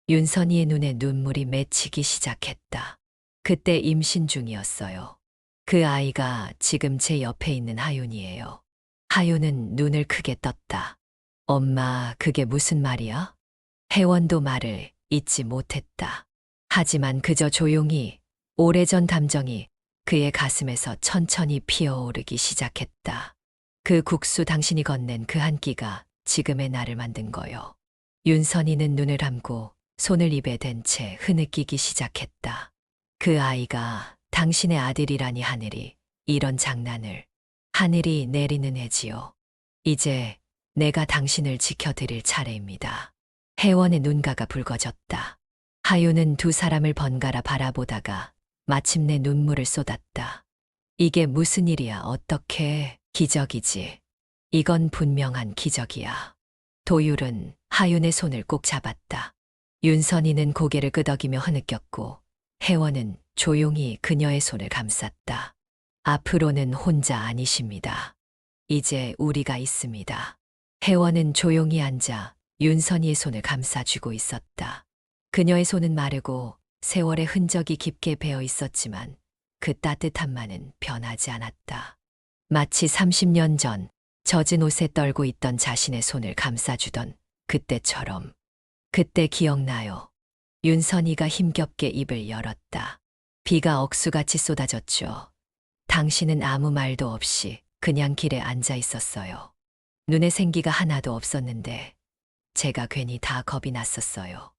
윤선이의 눈에 눈물이 맺히기 시작했다. 그때 임신 중이었어요. 그 아이가 지금 제 옆에 있는 하윤이에요. 하윤은 눈을 크게 떴다. 엄마, 그게 무슨 말이야? 혜원도 말을 잇지 못했다. 하지만 그저 조용히 오래전 감정이 그의 가슴에서 천천히 피어오르기 시작했다. 그 국수 당신이 건넨 그 한 끼가 지금의 나를 만든 거요. 윤선이는 눈을 감고 손을 입에 댄 채 흐느끼기 시작했다. 그 아이가 당신의 아들이라니 하늘이 이런 장난을. 하늘이 내리는 애지요. 이제 내가 당신을 지켜드릴 차례입니다. 혜원의 눈가가 붉어졌다. 하윤은 두 사람을 번갈아 바라보다가 마침내 눈물을 쏟았다. 이게 무슨 일이야, 어떻게. 기적이지. 이건 분명한 기적이야. 도율은 하윤의 손을 꼭 잡았다. 윤선이는 고개를 끄덕이며 흐느꼈고 혜원은 조용히 그녀의 손을 감쌌다. 앞으로는 혼자 아니십니다. 이제 우리가 있습니다. 혜원은 조용히 앉아 윤선이의 손을 감싸쥐고 있었다. 그녀의 손은 마르고 세월의 흔적이 깊게 배어 있었지만 그 따뜻함만은 변하지 않았다. 마치 30년 전 젖은 옷에 떨고 있던 자신의 손을 감싸주던 그때처럼. 그때 기억나요. 윤선이가 힘겹게 입을 열었다. 비가 억수같이 쏟아졌죠. 당신은 아무 말도 없이 그냥 길에 앉아 있었어요. 눈에 생기가 하나도 없었는데 제가 괜히 다 겁이 났었어요.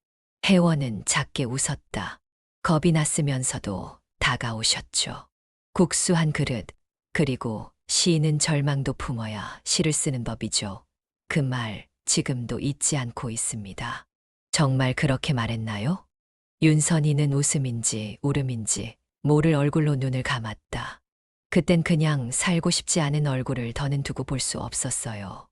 혜원은 작게 웃었다. 겁이 났으면서도 다가오셨죠. 국수 한 그릇, 그리고 시인은 절망도 품어야 시를 쓰는 법이죠. 그 말 지금도 잊지 않고 있습니다. 정말 그렇게 말했나요? 윤선이는 웃음인지 울음인지 모를 얼굴로 눈을 감았다. 그땐 그냥 살고 싶지 않은 얼굴을 더는 두고 볼 수 없었어요.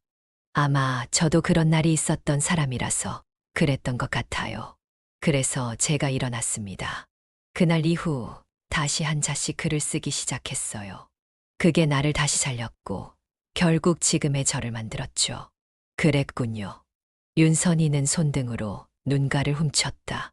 아마 저도 그런 날이 있었던 사람이라서 그랬던 것 같아요. 그래서 제가 일어났습니다. 그날 이후 다시 한 자씩 글을 쓰기 시작했어요. 그게 나를 다시 살렸고 결국 지금의 저를 만들었죠. 그랬군요. 윤선이는 손등으로 눈가를 훔쳤다.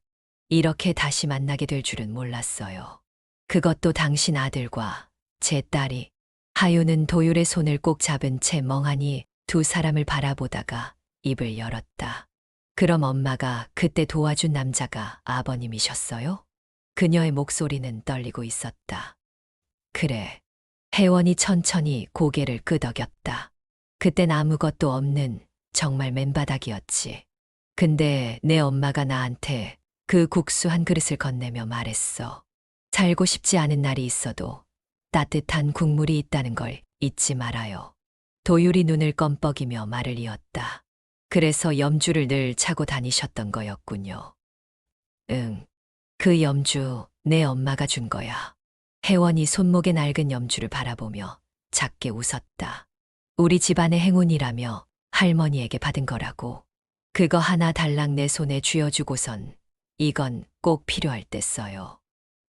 이렇게 다시 만나게 될 줄은 몰랐어요. 그것도 당신 아들과 제 딸이. 하윤은 도율의 손을 꼭 잡은 채 멍하니 두 사람을 바라보다가 입을 열었다. 그럼 엄마가 그때 도와준 남자가 아버님이셨어요? 그녀의 목소리는 떨리고 있었다. 그래. 혜원이 천천히 고개를 끄덕였다. 그땐 아무것도 없는 정말 맨바닥이었지. 근데 내 엄마가 나한테 그 국수 한 그릇을 건네며 말했어. 살고 싶지 않은 날이 있어도 따뜻한 국물이 있다는 걸 잊지 말아요. 도율이 눈을 껌뻑이며 말을 이었다. 그래서 염주를 늘 차고 다니셨던 거였군요. 응. 그 염주 내 엄마가 준 거야. 혜원이 손목에 낡은 염주를 바라보며 작게 웃었다. 우리 집안의 행운이라며 할머니에게 받은 거라고. 그거 하나 달랑 내 손에 쥐어주고선 이건 꼭 필요할 때 써요.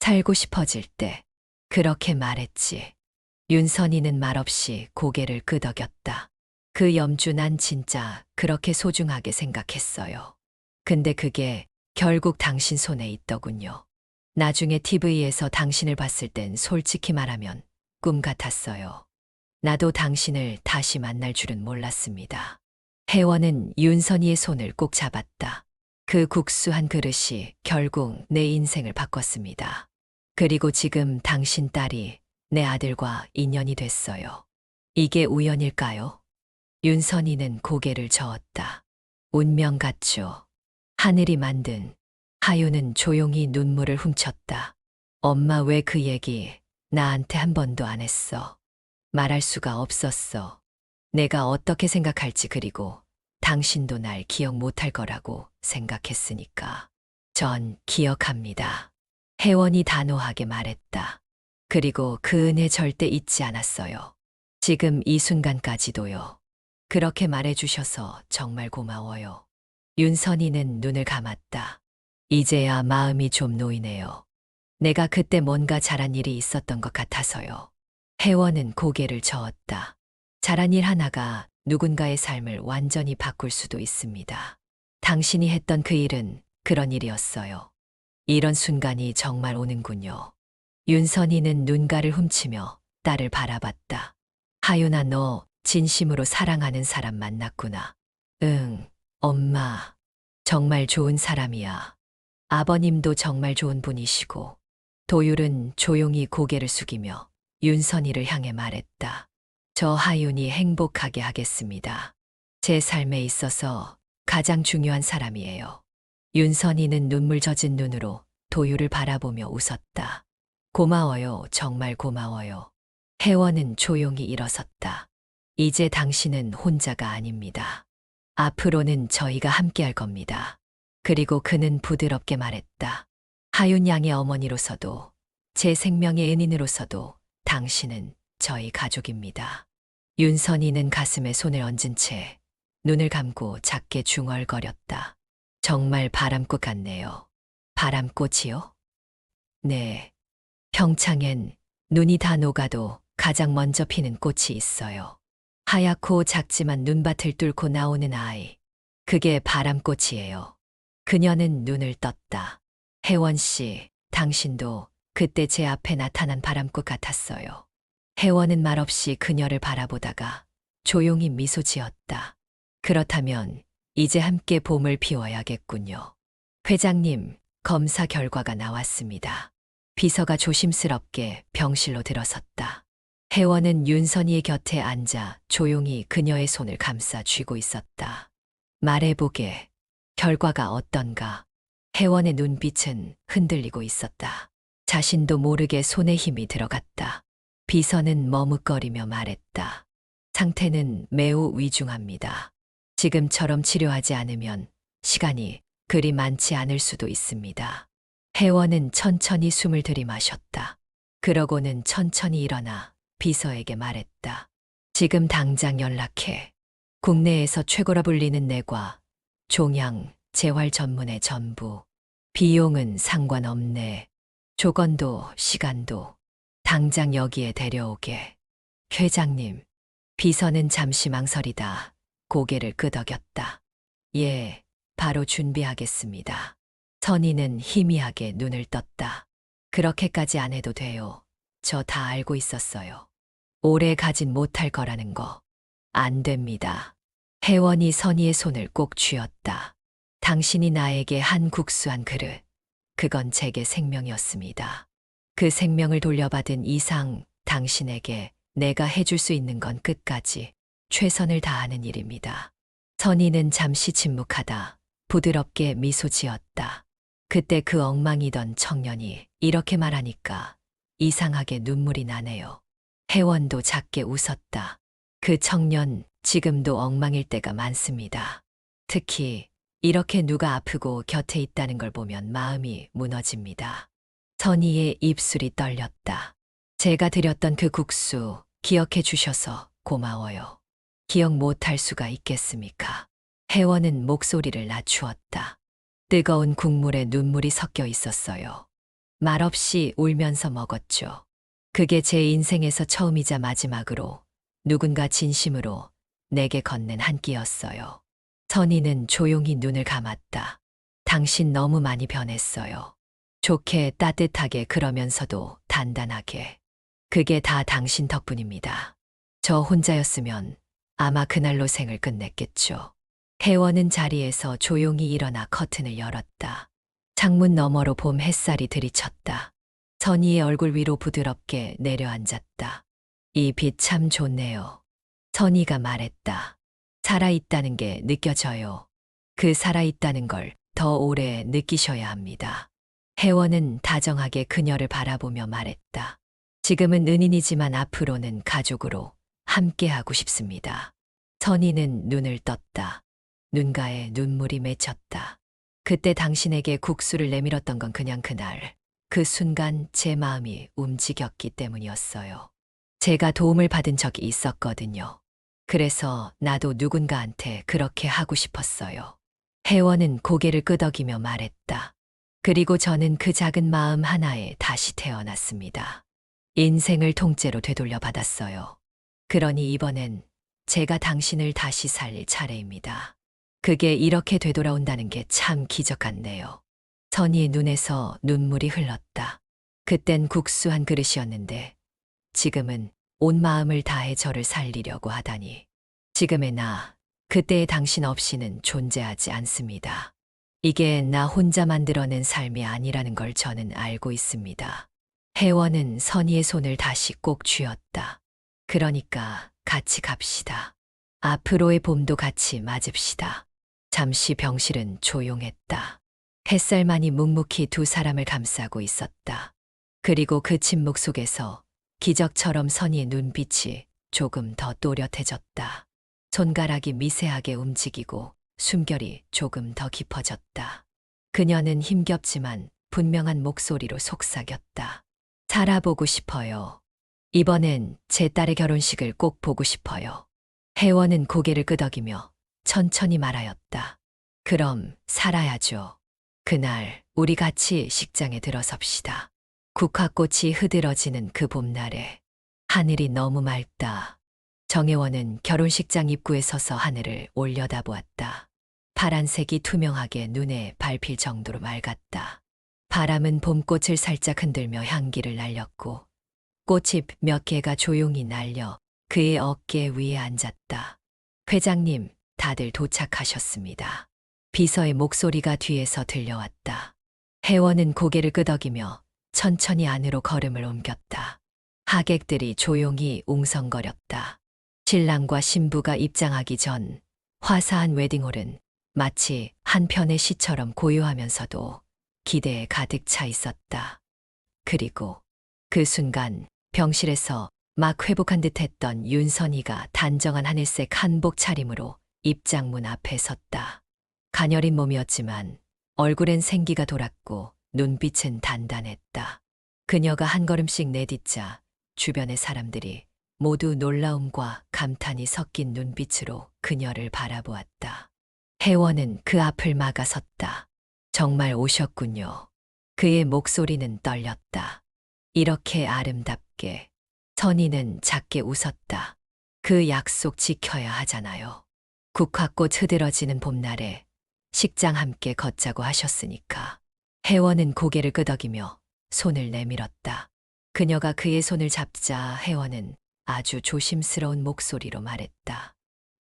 살고 싶어질 때. 그렇게 말했지. 윤선이는 말없이 고개를 끄덕였다. 그 염주 난 진짜 그렇게 소중하게 생각했어요. 근데 그게 결국 당신 손에 있더군요. 나중에 TV에서 당신을 봤을 땐 솔직히 말하면 꿈 같았어요. 나도 당신을 다시 만날 줄은 몰랐습니다. 혜원은 윤선이의 손을 꼭 잡았다. 그 국수 한 그릇이 결국 내 인생을 바꿨습니다. 그리고 지금 당신 딸이 내 아들과 인연이 됐어요. 이게 우연일까요? 윤선이는 고개를 저었다. 운명 같죠. 하늘이 만든. 하윤은 조용히 눈물을 훔쳤다. 엄마 왜 그 얘기 나한테 한 번도 안 했어. 말할 수가 없었어. 내가 어떻게 생각할지 그리고 당신도 날 기억 못할 거라고 생각했으니까. 전 기억합니다. 혜원이 단호하게 말했다. 그리고 그 은혜 절대 잊지 않았어요. 지금 이 순간까지도요. 그렇게 말해주셔서 정말 고마워요. 윤선이는 눈을 감았다. 이제야 마음이 좀 놓이네요. 내가 그때 뭔가 잘한 일이 있었던 것 같아서요. 혜원은 고개를 저었다. 잘한 일 하나가 누군가의 삶을 완전히 바꿀 수도 있습니다. 당신이 했던 그 일은 그런 일이었어요. 이런 순간이 정말 오는군요. 윤선이는 눈가를 훔치며 딸을 바라봤다. 하윤아, 너 진심으로 사랑하는 사람 만났구나. 응, 엄마. 정말 좋은 사람이야. 아버님도 정말 좋은 분이시고. 도율은 조용히 고개를 숙이며 윤선이를 향해 말했다. 저 하윤이 행복하게 하겠습니다. 제 삶에 있어서 가장 중요한 사람이에요. 윤선이는 눈물 젖은 눈으로 도율을 바라보며 웃었다. 고마워요, 정말 고마워요. 혜원은 조용히 일어섰다. 이제 당신은 혼자가 아닙니다. 앞으로는 저희가 함께할 겁니다. 그리고 그는 부드럽게 말했다. 하윤 양의 어머니로서도 제 생명의 은인으로서도 당신은 저희 가족입니다. 윤선이는 가슴에 손을 얹은 채 눈을 감고 작게 중얼거렸다. 정말 바람꽃 같네요. 바람꽃이요? 네. 평창엔 눈이 다 녹아도 가장 먼저 피는 꽃이 있어요. 하얗고 작지만 눈밭을 뚫고 나오는 아이. 그게 바람꽃이에요. 그녀는 눈을 떴다. 혜원 씨, 당신도 그때 제 앞에 나타난 바람꽃 같았어요. 혜원은 말없이 그녀를 바라보다가 조용히 미소 지었다. 그렇다면 이제 함께 봄을 피워야겠군요. 회장님, 검사 결과가 나왔습니다. 비서가 조심스럽게 병실로 들어섰다. 혜원은 윤선이의 곁에 앉아 조용히 그녀의 손을 감싸 쥐고 있었다. 말해보게. 결과가 어떤가? 혜원의 눈빛은 흔들리고 있었다. 자신도 모르게 손에 힘이 들어갔다. 비서는 머뭇거리며 말했다. 상태는 매우 위중합니다. 지금처럼 치료하지 않으면 시간이 그리 많지 않을 수도 있습니다. 혜원은 천천히 숨을 들이마셨다. 그러고는 천천히 일어나 비서에게 말했다. 지금 당장 연락해. 국내에서 최고라 불리는 내과, 종양, 재활 전문의 전부. 비용은 상관없네. 조건도 시간도 당장 여기에 데려오게. 회장님. 비서는 잠시 망설이다 고개를 끄덕였다. 예, 바로 준비하겠습니다. 선희는 희미하게 눈을 떴다. 그렇게까지 안 해도 돼요. 저 다 알고 있었어요. 오래 가진 못할 거라는 거. 안 됩니다. 혜원이 선희의 손을 꼭 쥐었다. 당신이 나에게 한 국수 한 그릇. 그건 제게 생명이었습니다. 그 생명을 돌려받은 이상 당신에게 내가 해줄 수 있는 건 끝까지 최선을 다하는 일입니다. 선희는 잠시 침묵하다 부드럽게 미소 지었다. 그때 그 엉망이던 청년이 이렇게 말하니까 이상하게 눈물이 나네요. 혜원도 작게 웃었다. 그 청년 지금도 엉망일 때가 많습니다. 특히 이렇게 누가 아프고 곁에 있다는 걸 보면 마음이 무너집니다. 선희의 입술이 떨렸다. 제가 드렸던 그 국수 기억해 주셔서 고마워요. 기억 못할 수가 있겠습니까? 혜원은 목소리를 낮추었다. 뜨거운 국물에 눈물이 섞여 있었어요. 말없이 울면서 먹었죠. 그게 제 인생에서 처음이자 마지막으로 누군가 진심으로 내게 건넨 한 끼였어요. 선희는 조용히 눈을 감았다. 당신 너무 많이 변했어요. 좋게 따뜻하게 그러면서도 단단하게. 그게 다 당신 덕분입니다. 저 혼자였으면 아마 그날로 생을 끝냈겠죠. 혜원은 자리에서 조용히 일어나 커튼을 열었다. 창문 너머로 봄 햇살이 들이쳤다. 선희의 얼굴 위로 부드럽게 내려앉았다. 이 빛 참 좋네요. 선희가 말했다. 살아있다는 게 느껴져요. 그 살아있다는 걸 더 오래 느끼셔야 합니다. 혜원은 다정하게 그녀를 바라보며 말했다. 지금은 은인이지만 앞으로는 가족으로 함께하고 싶습니다. 선희는 눈을 떴다. 눈가에 눈물이 맺혔다. 그때 당신에게 국수를 내밀었던 건 그냥 그날, 그 순간 제 마음이 움직였기 때문이었어요. 제가 도움을 받은 적이 있었거든요. 그래서 나도 누군가한테 그렇게 하고 싶었어요. 혜원은 고개를 끄덕이며 말했다. 그리고 저는 그 작은 마음 하나에 다시 태어났습니다. 인생을 통째로 되돌려 받았어요. 그러니 이번엔 제가 당신을 다시 살릴 차례입니다. 그게 이렇게 되돌아온다는 게 참 기적 같네요. 선희의 눈에서 눈물이 흘렀다. 그땐 국수 한 그릇이었는데 지금은 온 마음을 다해 저를 살리려고 하다니. 지금의 나, 그때의 당신 없이는 존재하지 않습니다. 이게 나 혼자 만들어낸 삶이 아니라는 걸 저는 알고 있습니다. 혜원은 선희의 손을 다시 꼭 쥐었다. 그러니까 같이 갑시다. 앞으로의 봄도 같이 맞읍시다. 잠시 병실은 조용했다. 햇살만이 묵묵히 두 사람을 감싸고 있었다. 그리고 그 침묵 속에서 기적처럼 선희의 눈빛이 조금 더 또렷해졌다. 손가락이 미세하게 움직이고 숨결이 조금 더 깊어졌다. 그녀는 힘겹지만 분명한 목소리로 속삭였다. 살아보고 싶어요. 이번엔 제 딸의 결혼식을 꼭 보고 싶어요. 혜원은 고개를 끄덕이며 천천히 말하였다. 그럼 살아야죠. 그날 우리 같이 식장에 들어섭시다. 국화꽃이 흐드러지는 그 봄날에 하늘이 너무 맑다. 정혜원은 결혼식장 입구에 서서 하늘을 올려다보았다. 파란색이 투명하게 눈에 밟힐 정도로 맑았다. 바람은 봄꽃을 살짝 흔들며 향기를 날렸고 꽃잎 몇 개가 조용히 날려 그의 어깨 위에 앉았다. 회장님, 다들 도착하셨습니다. 비서의 목소리가 뒤에서 들려왔다. 혜원은 고개를 끄덕이며 천천히 안으로 걸음을 옮겼다. 하객들이 조용히 웅성거렸다. 신랑과 신부가 입장하기 전 화사한 웨딩홀은 마치 한 편의 시처럼 고요하면서도 기대에 가득 차 있었다. 그리고 그 순간 병실에서 막 회복한 듯했던 윤선이가 단정한 하늘색 한복 차림으로 입장문 앞에 섰다. 가녀린 몸이었지만 얼굴엔 생기가 돌았고 눈빛은 단단했다. 그녀가 한 걸음씩 내딛자 주변의 사람들이 모두 놀라움과 감탄이 섞인 눈빛으로 그녀를 바라보았다. 혜원은 그 앞을 막아섰다. 정말 오셨군요. 그의 목소리는 떨렸다. 이렇게 아름답게. 선희는 작게 웃었다. 그 약속 지켜야 하잖아요. 국화꽃 흐드러지는 봄날에 식장 함께 걷자고 하셨으니까. 혜원은 고개를 끄덕이며 손을 내밀었다. 그녀가 그의 손을 잡자 혜원은 아주 조심스러운 목소리로 말했다.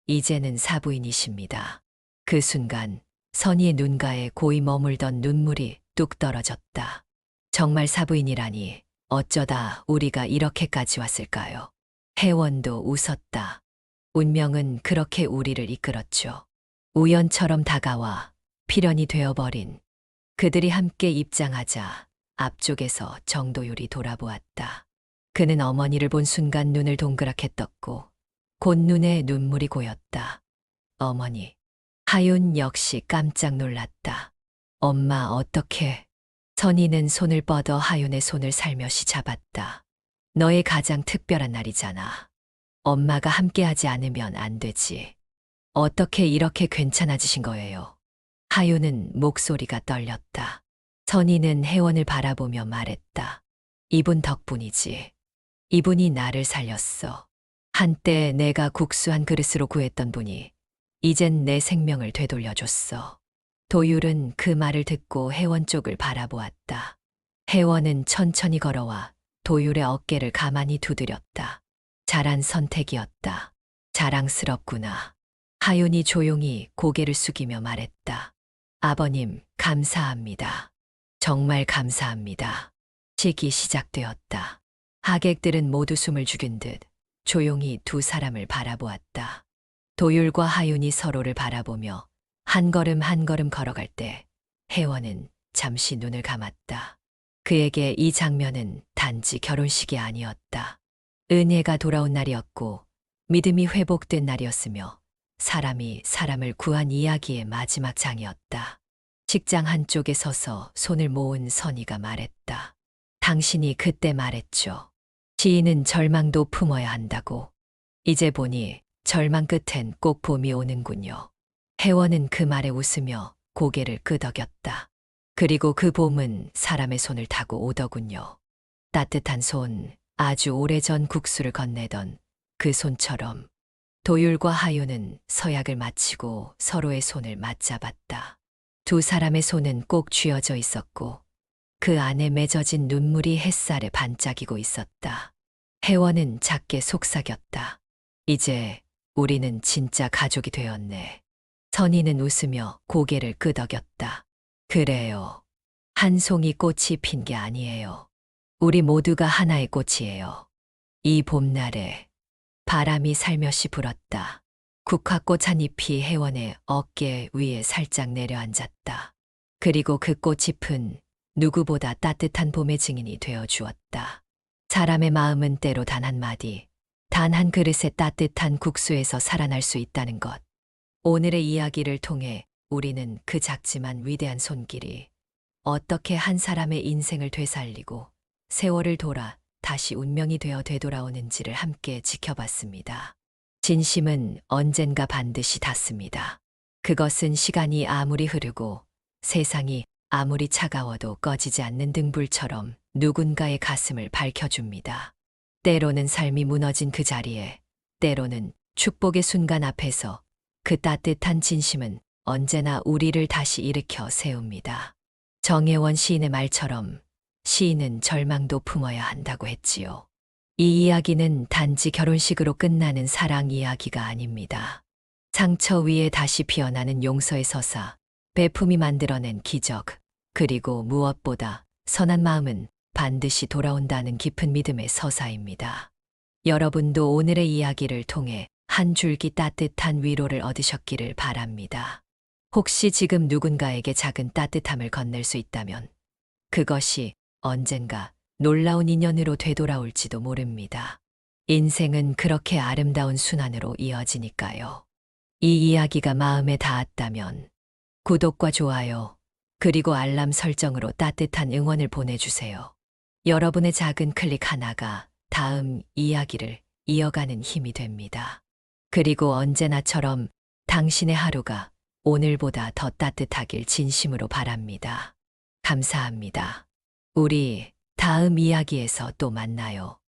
이제는 사부인이십니다. 그 순간 선희의 눈가에 고이 머물던 눈물이 뚝 떨어졌다. 정말 사부인이라니 어쩌다 우리가 이렇게까지 왔을까요? 혜원도 웃었다. 운명은 그렇게 우리를 이끌었죠. 우연처럼 다가와 필연이 되어버린. 그들이 함께 입장하자 앞쪽에서 정도율이 돌아보았다. 그는 어머니를 본 순간 눈을 동그랗게 떴고 곧 눈에 눈물이 고였다. 어머니, 하윤 역시 깜짝 놀랐다. 엄마, 어떻게? 선희는 손을 뻗어 하윤의 손을 살며시 잡았다. 너의 가장 특별한 날이잖아. 엄마가 함께하지 않으면 안 되지. 어떻게 이렇게 괜찮아지신 거예요? 하윤은 목소리가 떨렸다. 선희는 혜원을 바라보며 말했다. 이분 덕분이지. 이분이 나를 살렸어. 한때 내가 국수 한 그릇으로 구했던 분이 이젠 내 생명을 되돌려줬어. 도율은 그 말을 듣고 혜원 쪽을 바라보았다. 혜원은 천천히 걸어와 도율의 어깨를 가만히 두드렸다. 잘한 선택이었다. 자랑스럽구나. 하윤이 조용히 고개를 숙이며 말했다. 아버님, 감사합니다. 정말 감사합니다. 식이 시작되었다. 하객들은 모두 숨을 죽인 듯 조용히 두 사람을 바라보았다. 도율과 하윤이 서로를 바라보며 한 걸음 한 걸음 걸어갈 때 혜원은 잠시 눈을 감았다. 그에게 이 장면은 단지 결혼식이 아니었다. 은혜가 돌아온 날이었고 믿음이 회복된 날이었으며 사람이 사람을 구한 이야기의 마지막 장이었다. 식장 한쪽에 서서 손을 모은 선희가 말했다. 당신이 그때 말했죠. 지인은 절망도 품어야 한다고. 이제 보니 절망 끝엔 꼭 봄이 오는군요. 혜원은 그 말에 웃으며 고개를 끄덕였다. 그리고 그 봄은 사람의 손을 타고 오더군요. 따뜻한 손, 아주 오래전 국수를 건네던 그 손처럼. 도율과 하윤은 서약을 마치고 서로의 손을 맞잡았다. 두 사람의 손은 꼭 쥐어져 있었고 그 안에 맺어진 눈물이 햇살에 반짝이고 있었다. 혜원은 작게 속삭였다. 이제 우리는 진짜 가족이 되었네. 선희는 웃으며 고개를 끄덕였다. 그래요. 한 송이 꽃이 핀 게 아니에요. 우리 모두가 하나의 꽃이에요. 이 봄날에 바람이 살며시 불었다. 국화꽃 한 잎이 혜원의 어깨 위에 살짝 내려앉았다. 그리고 그 꽃잎은 누구보다 따뜻한 봄의 증인이 되어 주었다. 사람의 마음은 때로 단 한마디, 단 한 그릇의 따뜻한 국수에서 살아날 수 있다는 것. 오늘의 이야기를 통해 우리는 그 작지만 위대한 손길이 어떻게 한 사람의 인생을 되살리고 세월을 돌아 다시 운명이 되어 되돌아오는지를 함께 지켜봤습니다. 진심은 언젠가 반드시 닿습니다. 그것은 시간이 아무리 흐르고 세상이 아무리 차가워도 꺼지지 않는 등불처럼 누군가의 가슴을 밝혀줍니다. 때로는 삶이 무너진 그 자리에, 때로는 축복의 순간 앞에서 그 따뜻한 진심은 언제나 우리를 다시 일으켜 세웁니다. 정혜원 시인의 말처럼 시인은 절망도 품어야 한다고 했지요. 이 이야기는 단지 결혼식으로 끝나는 사랑 이야기가 아닙니다. 상처 위에 다시 피어나는 용서의 서사, 배품이 만들어낸 기적, 그리고 무엇보다 선한 마음은 반드시 돌아온다는 깊은 믿음의 서사입니다. 여러분도 오늘의 이야기를 통해 한 줄기 따뜻한 위로를 얻으셨기를 바랍니다. 혹시 지금 누군가에게 작은 따뜻함을 건넬 수 있다면 그것이 언젠가 놀라운 인연으로 되돌아올지도 모릅니다. 인생은 그렇게 아름다운 순환으로 이어지니까요. 이 이야기가 마음에 닿았다면 구독과 좋아요, 그리고 알람 설정으로 따뜻한 응원을 보내주세요. 여러분의 작은 클릭 하나가 다음 이야기를 이어가는 힘이 됩니다. 그리고 언제나처럼 당신의 하루가 오늘보다 더 따뜻하길 진심으로 바랍니다. 감사합니다. 우리 다음 이야기에서 또 만나요.